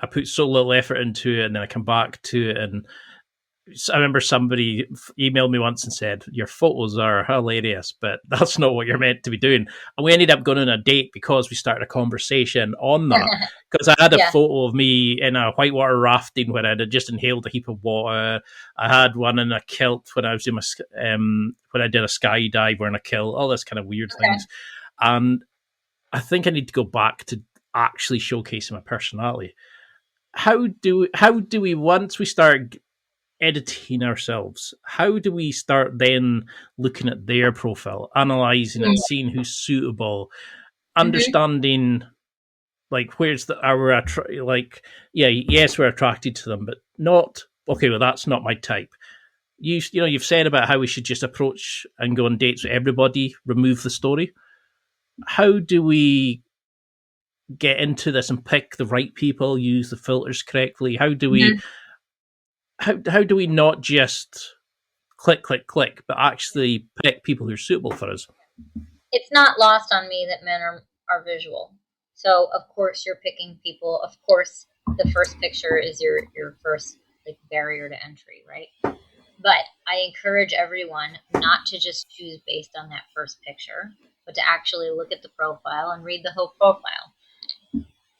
put so little effort into it, and then I come back to it. And I remember somebody emailed me once and said, "Your photos are hilarious, but that's not what you're meant to be doing." And we ended up going on a date because we started a conversation on that. Because I had a photo of me in a whitewater rafting where I had just inhaled a heap of water. I had one in a kilt when I was doing when I did a skydive wearing a kilt. All this kind of weird things. And I think I need to go back to actually showcasing my personality. How do we, once we start editing ourselves, how do we start then looking at their profile, analysing it, seeing who's suitable, understanding like where's yes, we're attracted to them, but not, okay, well, that's not my type. You've said about how we should just approach and go on dates with everybody, remove the story. How do we get into this and pick the right people, use the filters correctly? How do we how do we not just click, but actually pick people who are suitable for us? It's not lost on me that men are visual. So of course you're picking people. Of course the first picture is your first like barrier to entry, right? But I encourage everyone not to just choose based on that first picture, but to actually look at the profile and read the whole profile.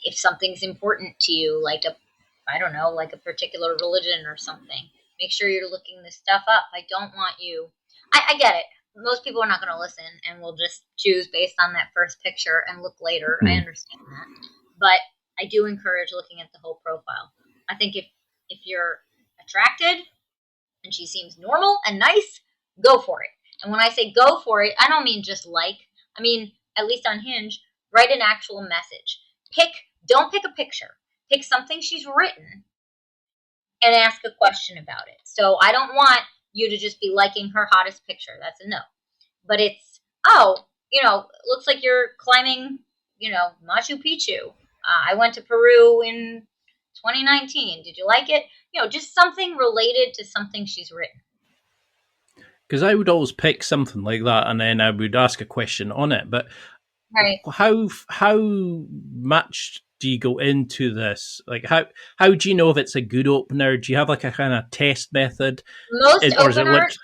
If something's important to you, like a particular religion or something, make sure you're looking this stuff up. I don't want you. I get it. Most people are not going to listen and will just choose based on that first picture and look later. I understand that. But I do encourage looking at the whole profile. I think if you're attracted and she seems normal and nice, go for it. And when I say go for it, I don't mean just like. I mean, at least on Hinge, write an actual message. Don't pick a picture. Pick something she's written and ask a question about it. So I don't want you to just be liking her hottest picture. That's a no. But it's, looks like you're climbing, Machu Picchu. I went to Peru in 2019. Did you like it? Just something related to something she's written. Because I would always pick something like that, and then I would ask a question on it. But right. How much do you go into this? Like, how do you know if it's a good opener? Do you have like a kind of test method? Most openers,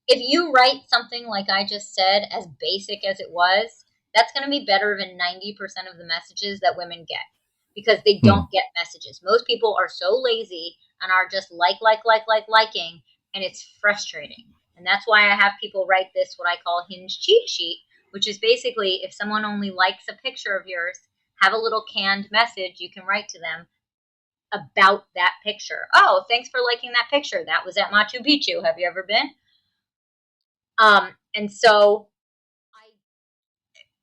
if you write something like I just said, as basic as it was, that's going to be better than 90% of the messages that women get, because they don't get messages. Most people are so lazy and are just liking, and it's frustrating. And that's why I have people write this, what I call Hinge cheat sheet, which is basically if someone only likes a picture of yours, have a little canned message you can write to them about that picture. Oh, thanks for liking that picture. That was at Machu Picchu. Have you ever been? And so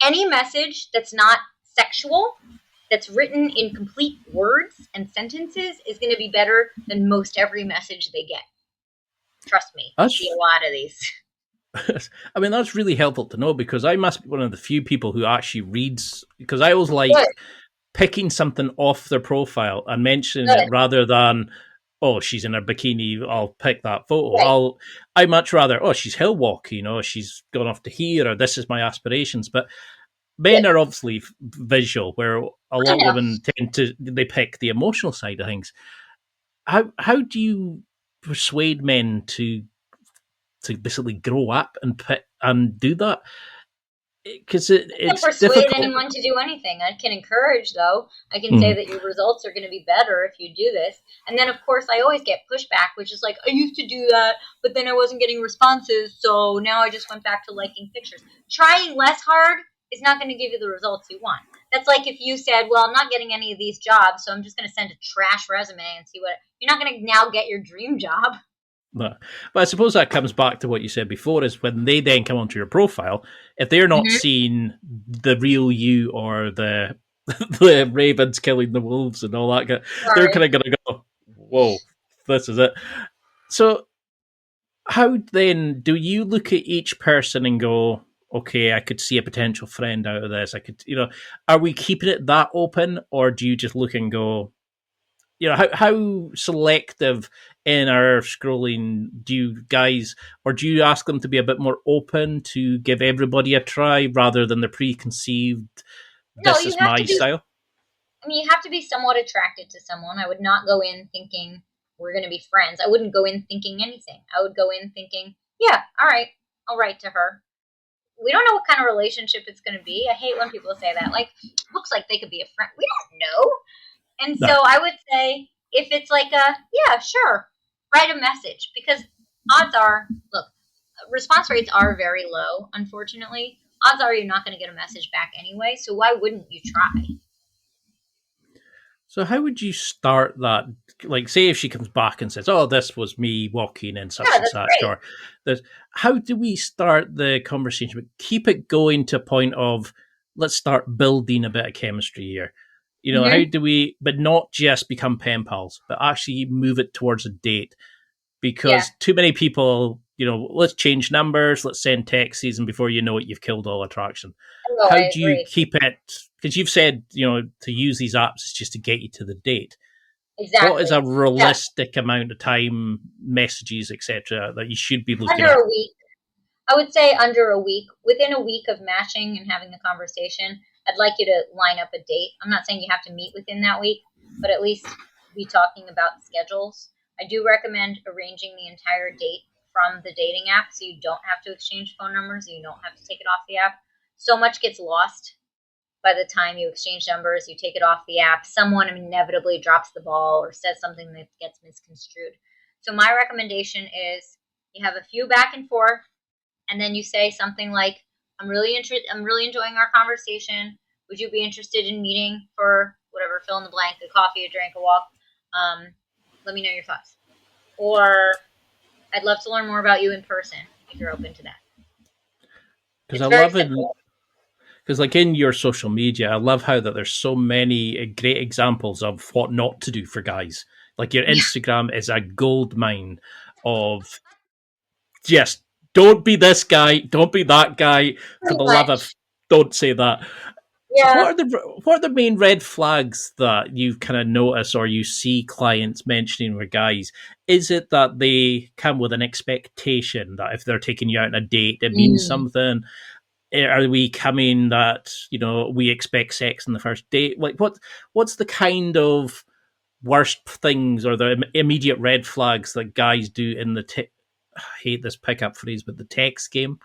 any message that's not sexual, that's written in complete words and sentences, is going to be better than most every message they get. Trust me, I see a lot of these. I mean, that's really helpful to know, because I must be one of the few people who actually reads, because I always like Good. picking something off their profile and mentioning Good. it rather than, oh, she's in her bikini, I'll pick that photo. Right. I much rather, oh, she's hill walking, she's gone off to here, or this is my aspirations. But men Yeah. are obviously visual, where a I lot of know. women they pick the emotional side of things. How do you persuade men to basically grow up and do that? Because I can't it's persuade difficult. anyone to do anything. I can encourage, though. I can say that your results are going to be better if you do this. And then, of course, I always get pushback, which is like, I used to do that, but then I wasn't getting responses, so now I just went back to liking pictures. Trying less hard is not going to give you the results you want. That's like if you said, well, I'm not getting any of these jobs, so I'm just going to send a trash resume and see what. You're not going to now get your dream job. But I suppose that comes back to what you said before, is when they then come onto your profile, if they're not seeing the real you, or the the ravens killing the wolves and all that, they're kind of going to go, whoa, this is it. So how then do you look at each person and go, okay, I could see a potential friend out of this? I could, are we keeping it that open, or do you just look and go, how selective in our scrolling do you guys, or do you ask them to be a bit more open to give everybody a try rather than the preconceived, No, this you is have my to be. style? I mean, you have to be somewhat attracted to someone. I would not go in thinking we're going to be friends. I wouldn't go in thinking anything. I would go in thinking, yeah, all right, I'll write to her. We don't know what kind of relationship it's going to be. I hate when people say that. Like, looks like they could be a friend. We don't know. And so No. I would say, if it's like yeah, sure, write a message, because odds are, look, response rates are very low, unfortunately. Odds are you're not going to get a message back anyway. So why wouldn't you try? So how would you start that? Like, say if she comes back and says, "Oh, this was me walking in such Yeah, and that's such," great. or this, how do we start the conversation? But keep it going to a point of, let's start building a bit of chemistry here. How Mm-hmm. do we, but not just become pen pals, but actually move it towards a date? Yeah. Because too many people, let's change numbers, let's send texts, and before you know it, you've killed all attraction. Oh, How I do you agree. keep it? Because you've said, to use these apps is just to get you to the date. What is Exactly. a Yeah. realistic amount of time, messages, etc., that you should be looking Under at? a week. I would say under a week. Within a week of matching and having the conversation, I'd like you to line up a date. I'm not saying you have to meet within that week, but at least be talking about schedules. I do recommend arranging the entire date from the dating app, so you don't have to exchange phone numbers, you don't have to take it off the app. So much gets lost by the time you exchange numbers, you take it off the app. Someone inevitably drops the ball or says something that gets misconstrued. So my recommendation is you have a few back and forth, and then you say something like, I'm really enjoying our conversation. Would you be interested in meeting for whatever, fill in the blank, a coffee, a drink, a walk? Let me know your thoughts. Or I'd love to learn more about you in person if you're open to that. Because It's I very love it. simple. Because, like, in your social media, I love how that there's so many great examples of what not to do for guys. Like, your Instagram is a gold mine of just, don't be this guy, don't be that guy. For Pretty the love of, much. don't say that. Yeah. What are the main red flags that you kind of notice or you see clients mentioning with guys? Is it that they come with an expectation that if they're taking you out on a date, it means Mm. something? Are we coming that we expect sex in the first date? Like, what's the kind of worst things or the immediate red flags that guys do in the I hate this pickup phrase, but the text game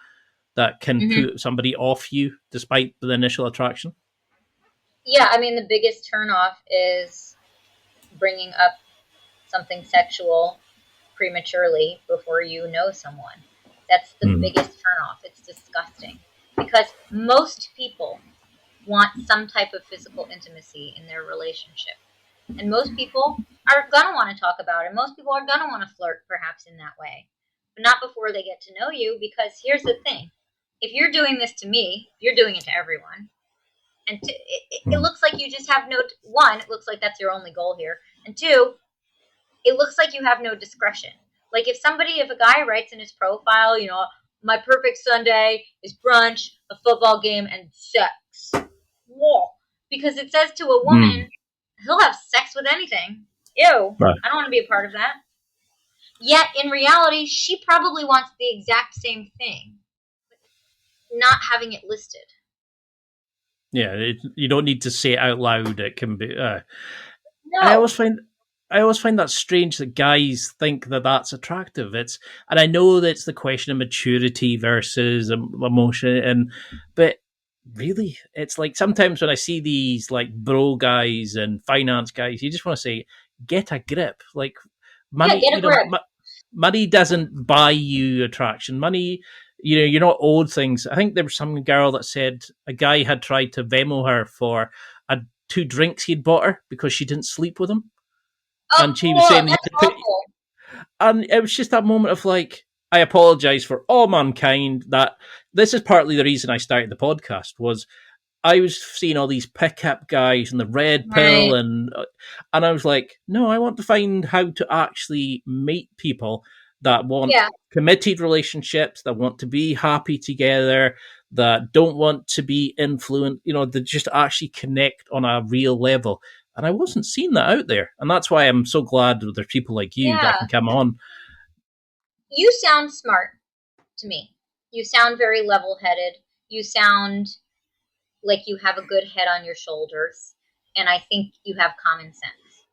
that can Hmm. put somebody off you despite the initial attraction? Yeah, I mean, the biggest turnoff is bringing up something sexual prematurely before you know someone. That's the Hmm. biggest turnoff. It's disgusting because most people want some type of physical intimacy in their relationship. And most people are going to want to talk about it. Most people are going to want to flirt perhaps in that way, but not before they get to know you, because here's the thing. If you're doing this to me, you're doing it to everyone. And it Hmm. looks like you just have no, one, it looks like that's your only goal here. And two, it looks like you have no discretion. Like if a guy writes in his profile, my perfect Sunday is brunch, a football game, and sex. Whoa. Because it says to a woman, he'll have sex with anything. Ew. Right. I don't want to be a part of that. Yet in reality, she probably wants the exact same thing, not having it listed. Yeah, you don't need to say it out loud. It can be. No. I always find that strange that guys think that that's attractive. And I know that it's the question of maturity versus emotion, but really, it's like sometimes when I see these like bro guys and finance guys, you just want to say, get a grip. Like money, get a grip. Money doesn't buy you attraction. Money, you're not owed things. I think there was some girl that said a guy had tried to Venmo her for 2 drinks he'd bought her because she didn't sleep with him. And she was saying, and it was just that moment of like, I apologize for all mankind. That this is partly the reason I started the podcast was I was seeing all these pickup guys and the red pill, and I was like, no, I want to find how to actually meet people that want committed relationships, that want to be happy together, that don't want to be influenced, that just actually connect on a real level. And I wasn't seeing that out there. And that's why I'm so glad there's people like you that can come on. You sound smart to me. You sound very level-headed. You sound like you have a good head on your shoulders. And I think you have common sense.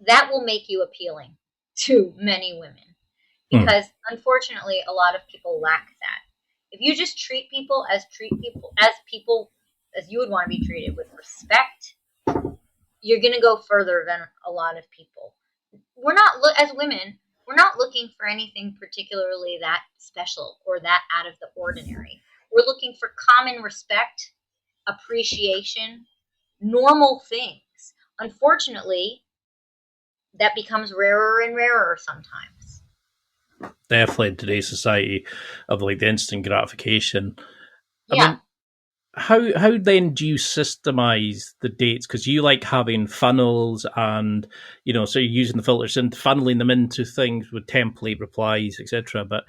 That will make you appealing to many women. Because unfortunately, a lot of people lack that. If you just treat people as you would want to be treated, with respect, you're going to go further than a lot of people. As women, we're not looking for anything particularly that special or that out of the ordinary. We're looking for common respect, appreciation, normal things. Unfortunately, that becomes rarer and rarer sometimes. Definitely in today's society of like the instant gratification. Yeah. I mean, how then do you systemize the dates? Because you like having funnels and, so you're using the filters and funneling them into things with template replies, etc. But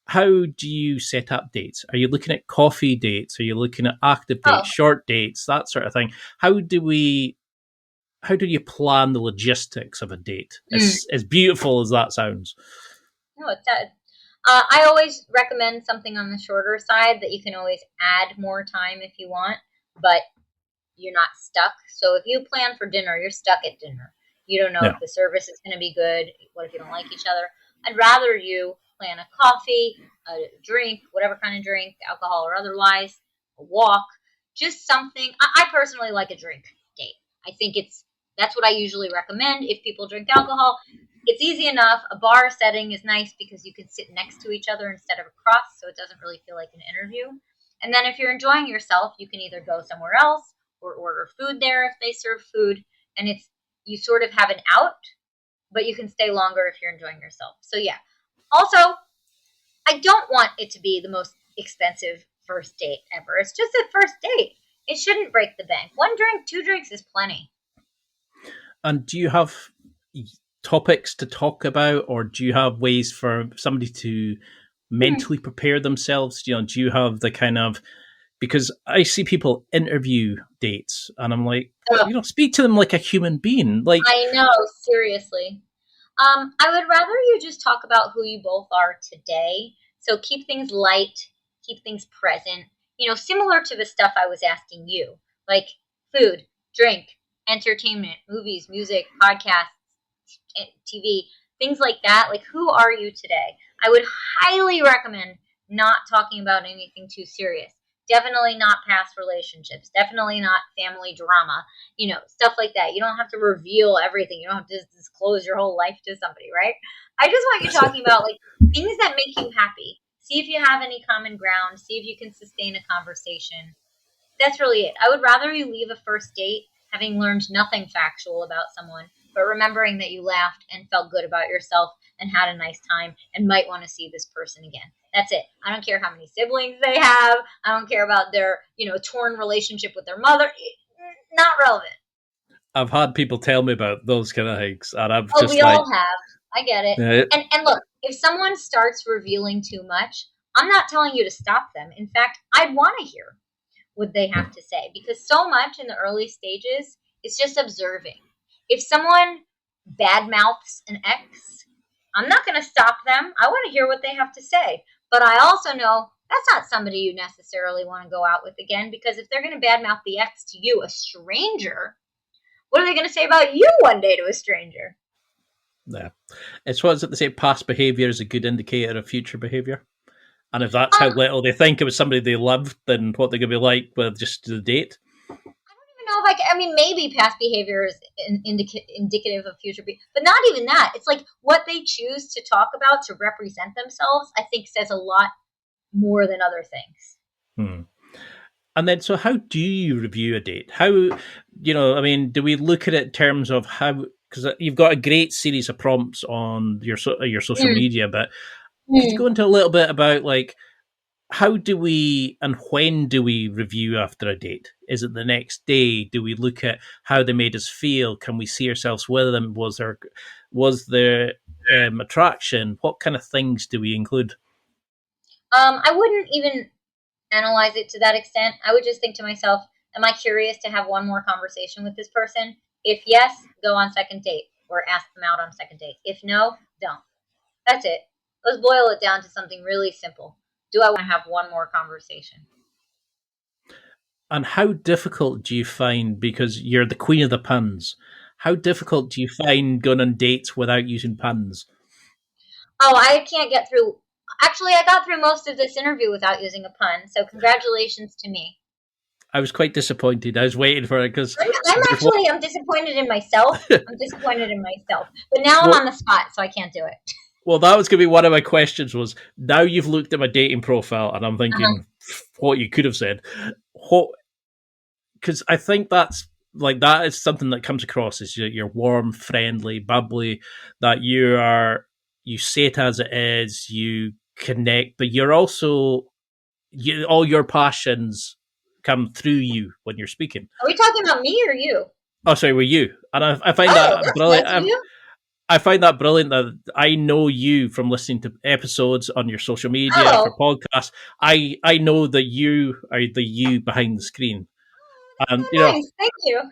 how do you set up dates? Are you looking at coffee dates? Are you looking at active dates, short dates, that sort of thing? How do you plan the logistics of a date? As beautiful as that sounds. No, it does. I always recommend something on the shorter side that you can always add more time if you want, but you're not stuck. So if you plan for dinner, you're stuck at dinner. You don't know if the service is going to be good. What if you don't like each other? I'd rather you plan a coffee, a drink, whatever kind of drink, alcohol or otherwise, a walk, just something. I personally like a drink date. I think that's what I usually recommend if people drink alcohol. It's easy enough. A bar setting is nice because you can sit next to each other instead of across, so it doesn't really feel like an interview. And then if you're enjoying yourself, you can either go somewhere else or order food there if they serve food. And you sort of have an out, but you can stay longer if you're enjoying yourself. So yeah. Also, I don't want it to be the most expensive first date ever. It's just a first date. It shouldn't break the bank. 1 drink, 2 drinks is plenty. And do you have topics to talk about, or do you have ways for somebody to mentally prepare themselves? Do you have the kind of, because I see people interview dates and I'm like, speak to them like a human being. Like, I know, seriously. I would rather you just talk about who you both are today. So keep things light, keep things present, similar to the stuff I was asking you, like food, drink, entertainment, movies, music, podcasts, TV, things like that. Like, who are you today? I would highly recommend not talking about anything too serious. Definitely not past relationships. Definitely not family drama. Stuff like that. You don't have to reveal everything. You don't have to disclose your whole life to somebody, right? I just want you talking about like things that make you happy. See if you have any common ground. See if you can sustain a conversation. That's really it. I would rather you leave a first date having learned nothing factual about someone, but remembering that you laughed and felt good about yourself and had a nice time and might want to see this person again. That's it. I don't care how many siblings they have. I don't care about their, torn relationship with their mother. Not relevant. I've had people tell me about those kind of things, and I'm we all have. I get it. Yeah. And look, if someone starts revealing too much, I'm not telling you to stop them. In fact, I'd want to hear what they have to say, because so much in the early stages is just observing. If someone badmouths an ex, I'm not going to stop them. I want to hear what they have to say. But I also know that's not somebody you necessarily want to go out with again, because if they're going to badmouth the ex to you, a stranger, what are they going to say about you one day to a stranger? Yeah. It's what is it they say, past behaviour is a good indicator of future behaviour. And if that's how little they think it was somebody they loved, then what they're going to be like with just the date. I don't even know if I mean, maybe past behavior is indicative of future behavior, but not even that. It's like what they choose to talk about to represent themselves, I think, says a lot more than other things. And then, so how do you review a date? How, I mean, do we look at it in terms of how, because you've got a great series of prompts on your social media, but could you go into a little bit about, like, how do we and when do we review after a date? Is it the next day? Do we look at how they made us feel? Can we see ourselves with them? Was there attraction? What kind of things do we include? I wouldn't even analyze it to that extent. I would just think to myself, am I curious to have one more conversation with this person? If yes, go on second date or ask them out on second date. If no, don't. That's it. Let's boil it down to something really simple. Do I want to have one more conversation? And how difficult do you find, because you're the queen of the puns, how difficult do you find going on dates without using puns? Oh, I can't get through. Actually, I got through most of this interview without using a pun, so congratulations to me. I was quite disappointed. I was waiting for it because I'm disappointed in myself. I'm disappointed in myself. But now I'm on the spot, so I can't do it. Well, that was going to be one of my questions was, now you've looked at my dating profile and I'm thinking what you could have said. Because I think that is something that comes across as you're warm, friendly, bubbly, that you say it as it is, you connect, but you're also, all your passions come through you when you're speaking. Are we talking about me or you? Oh, sorry, were you? And I find that brilliant. I find that brilliant that I know you from listening to episodes on your social media for podcasts. I know that you are the you behind the screen. And nice. Thank you.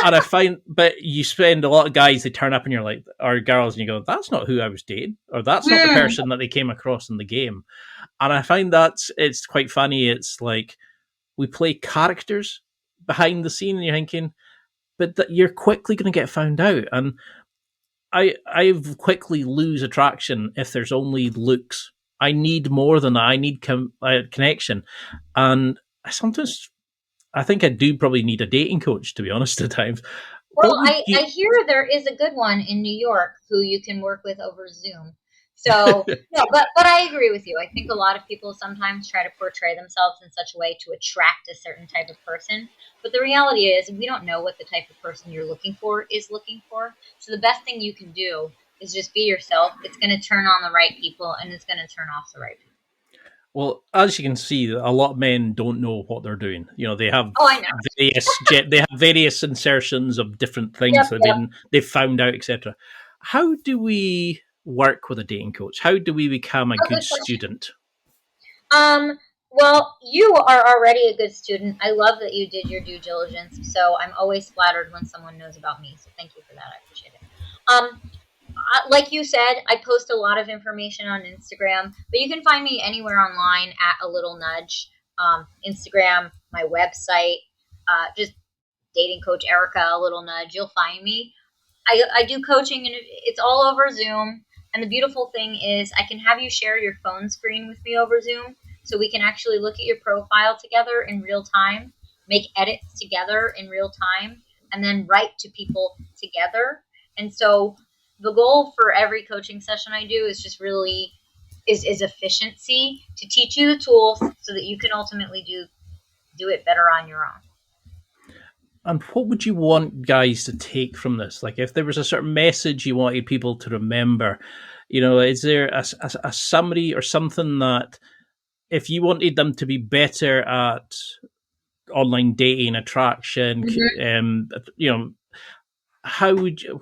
And I find, but you spend a lot of guys, they turn up and you're like, or girls, and you go, that's not who I was dating, or that's not the person that they came across in the game. And I find it's quite funny. It's like we play characters behind the scene, and you're thinking, but that you're quickly going to get found out. And I quickly lose attraction if there's only looks. I need more than that. I need connection. And I think I do probably need a dating coach, to be honest, at times. Well, I hear there is a good one in New York who you can work with over Zoom. So, no, but I agree with you. I think a lot of people sometimes try to portray themselves in such a way to attract a certain type of person. But the reality is we don't know what the type of person you're looking for is looking for. So the best thing you can do is just be yourself. It's going to turn on the right people, and it's going to turn off the right people. Well, as you can see, a lot of men don't know what they're doing. They have various insertions of different things that they've found out, etc. How do we work with a dating coach? How do we become a good student? Well, you are already a good student. I love that you did your due diligence. So I'm always flattered when someone knows about me. So thank you for that. I appreciate it. Like you said, I post a lot of information on Instagram, but you can find me anywhere online at A Little Nudge. Instagram, my website, just dating coach Erika, A Little Nudge. You'll find me. I do coaching, and it's all over Zoom. And the beautiful thing is I can have you share your phone screen with me over Zoom, so we can actually look at your profile together in real time, make edits together in real time, and then write to people together. And so the goal for every coaching session I do is just really is efficiency, to teach you the tools so that you can ultimately do it better on your own. And what would you want guys to take from this? Like, if there was a certain message you wanted people to remember, is there a summary or something that if you wanted them to be better at online dating, attraction,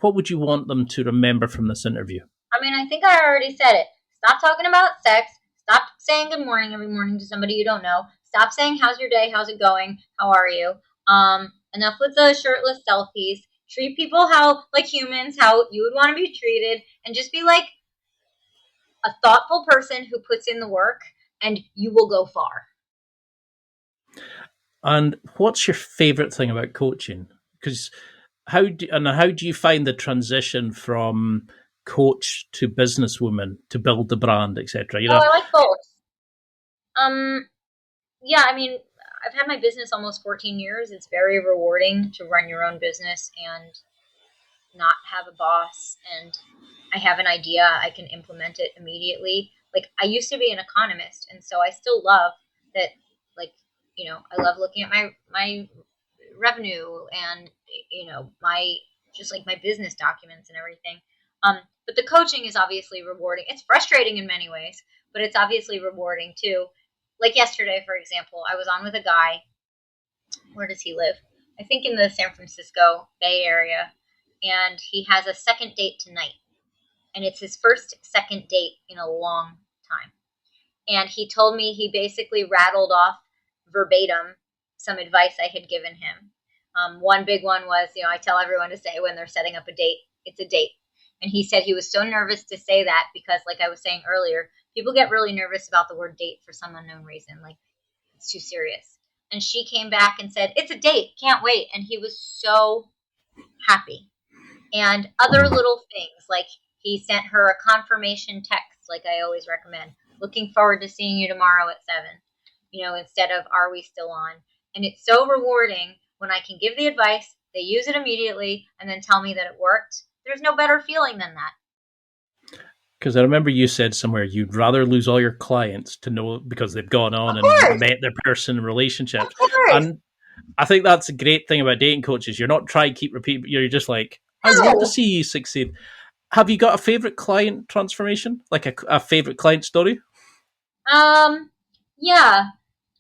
what would you want them to remember from this interview? I mean, I think I already said it. Stop talking about sex. Stop saying good morning every morning to somebody you don't know. Stop saying, how's your day? How's it going? How are you? Enough with the shirtless selfies. Treat people like humans, how you would want to be treated, and just be like a thoughtful person who puts in the work, and you will go far. And what's your favorite thing about coaching? Because how do you find the transition from coach to businesswoman to build the brand, etc.? I like both. Yeah, I mean, I've had my business almost 14 years. It's very rewarding to run your own business and not have a boss. And I have an idea, I can implement it immediately. Like, I used to be an economist, and so I still love that. Like, I love looking at my revenue and my business documents and everything. But the coaching is obviously rewarding. It's frustrating in many ways, but it's obviously rewarding too. Like yesterday, for example, I was on with a guy. Where does he live? I think in the San Francisco Bay Area. And he has a second date tonight. And it's his first second date in a long time. And he told me he basically rattled off verbatim some advice I had given him. One big one was, I tell everyone to say when they're setting up a date, it's a date. And he said he was so nervous to say that because, like I was saying earlier, people get really nervous about the word date for some unknown reason. Like, it's too serious. And she came back and said, it's a date. Can't wait. And he was so happy. And other little things, like he sent her a confirmation text, like I always recommend. Looking forward to seeing you tomorrow at 7, instead of are we still on? And it's so rewarding when I can give the advice, they use it immediately, and then tell me that it worked. There's no better feeling than that. Because I remember you said somewhere you'd rather lose all your clients to know because they've gone on and met their person in relationships. And I think that's a great thing about dating coaches. You're not trying to keep repeating. You're just like, I want to see you succeed. Have you got a favorite client transformation? Like a favorite client story? Yeah.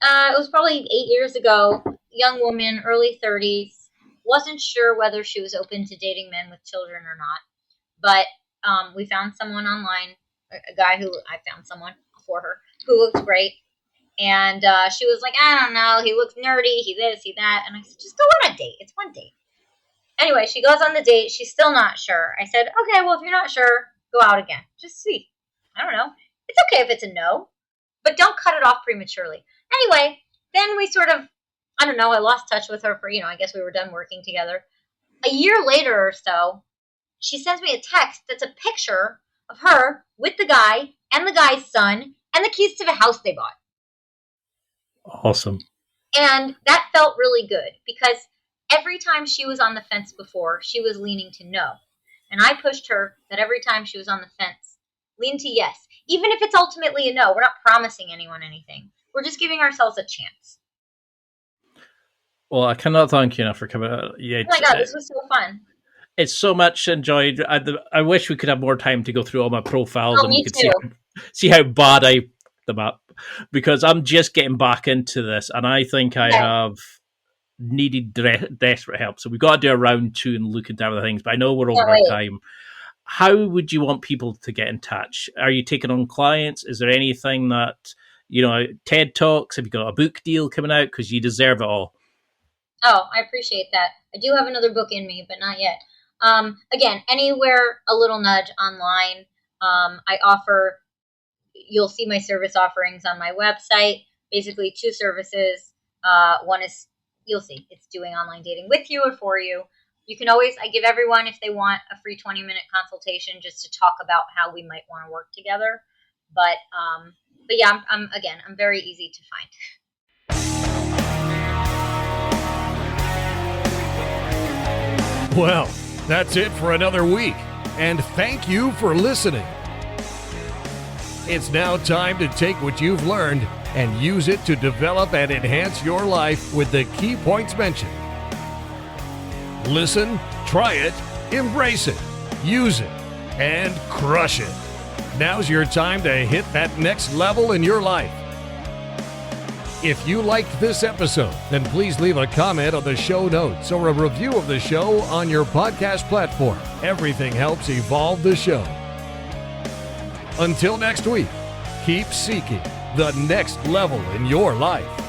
It was probably 8 years ago. Young woman, early 30s. Wasn't sure whether she was open to dating men with children or not. But we found someone online, I found someone for her who looks great. And she was like, I don't know, he looks nerdy, he this, he that. And I said, just go on a date. It's one date. Anyway, she goes on the date. She's still not sure. I said, okay, well, if you're not sure, go out again. Just see. I don't know. It's okay if it's a no, but don't cut it off prematurely. Anyway, then we sort of, I don't know, I lost touch with her for, I guess we were done working together. A year later or so, she sends me a text that's a picture of her with the guy and the guy's son and the keys to the house they bought. Awesome. And that felt really good because every time she was on the fence before, she was leaning to no. And I pushed her that every time she was on the fence, lean to yes. Even if it's ultimately a no, we're not promising anyone anything. We're just giving ourselves a chance. Well, I cannot thank you enough for coming out. Yeah, oh my God, this was so fun. It's so much enjoyed. I wish we could have more time to go through all my profiles and you could see how bad I them up. Because I'm just getting back into this and I think I have needed desperate help. So we've got to do a round 2 and look into other things, but I know we're over our time. How would you want people to get in touch? Are you taking on clients? Is there anything that, TED Talks? Have you got a book deal coming out? Because you deserve it all. Oh, I appreciate that. I do have another book in me, but not yet. Again, anywhere a little nudge online. I offer, you'll see my service offerings on my website. Basically 2 services. One is, you'll see, it's doing online dating with you or for you. You can always, I give everyone, if they want, a free 20-minute consultation just to talk about how we might want to work together. But yeah, I'm very easy to find. Well, that's it for another week, and thank you for listening. It's now time to take what you've learned and use it to develop and enhance your life with the key points mentioned. Listen, try it, embrace it, use it, and crush it. Now's your time to hit that next level in your life. If you liked this episode, then please leave a comment on the show notes or a review of the show on your podcast platform. Everything helps evolve the show. Until next week, keep seeking the next level in your life.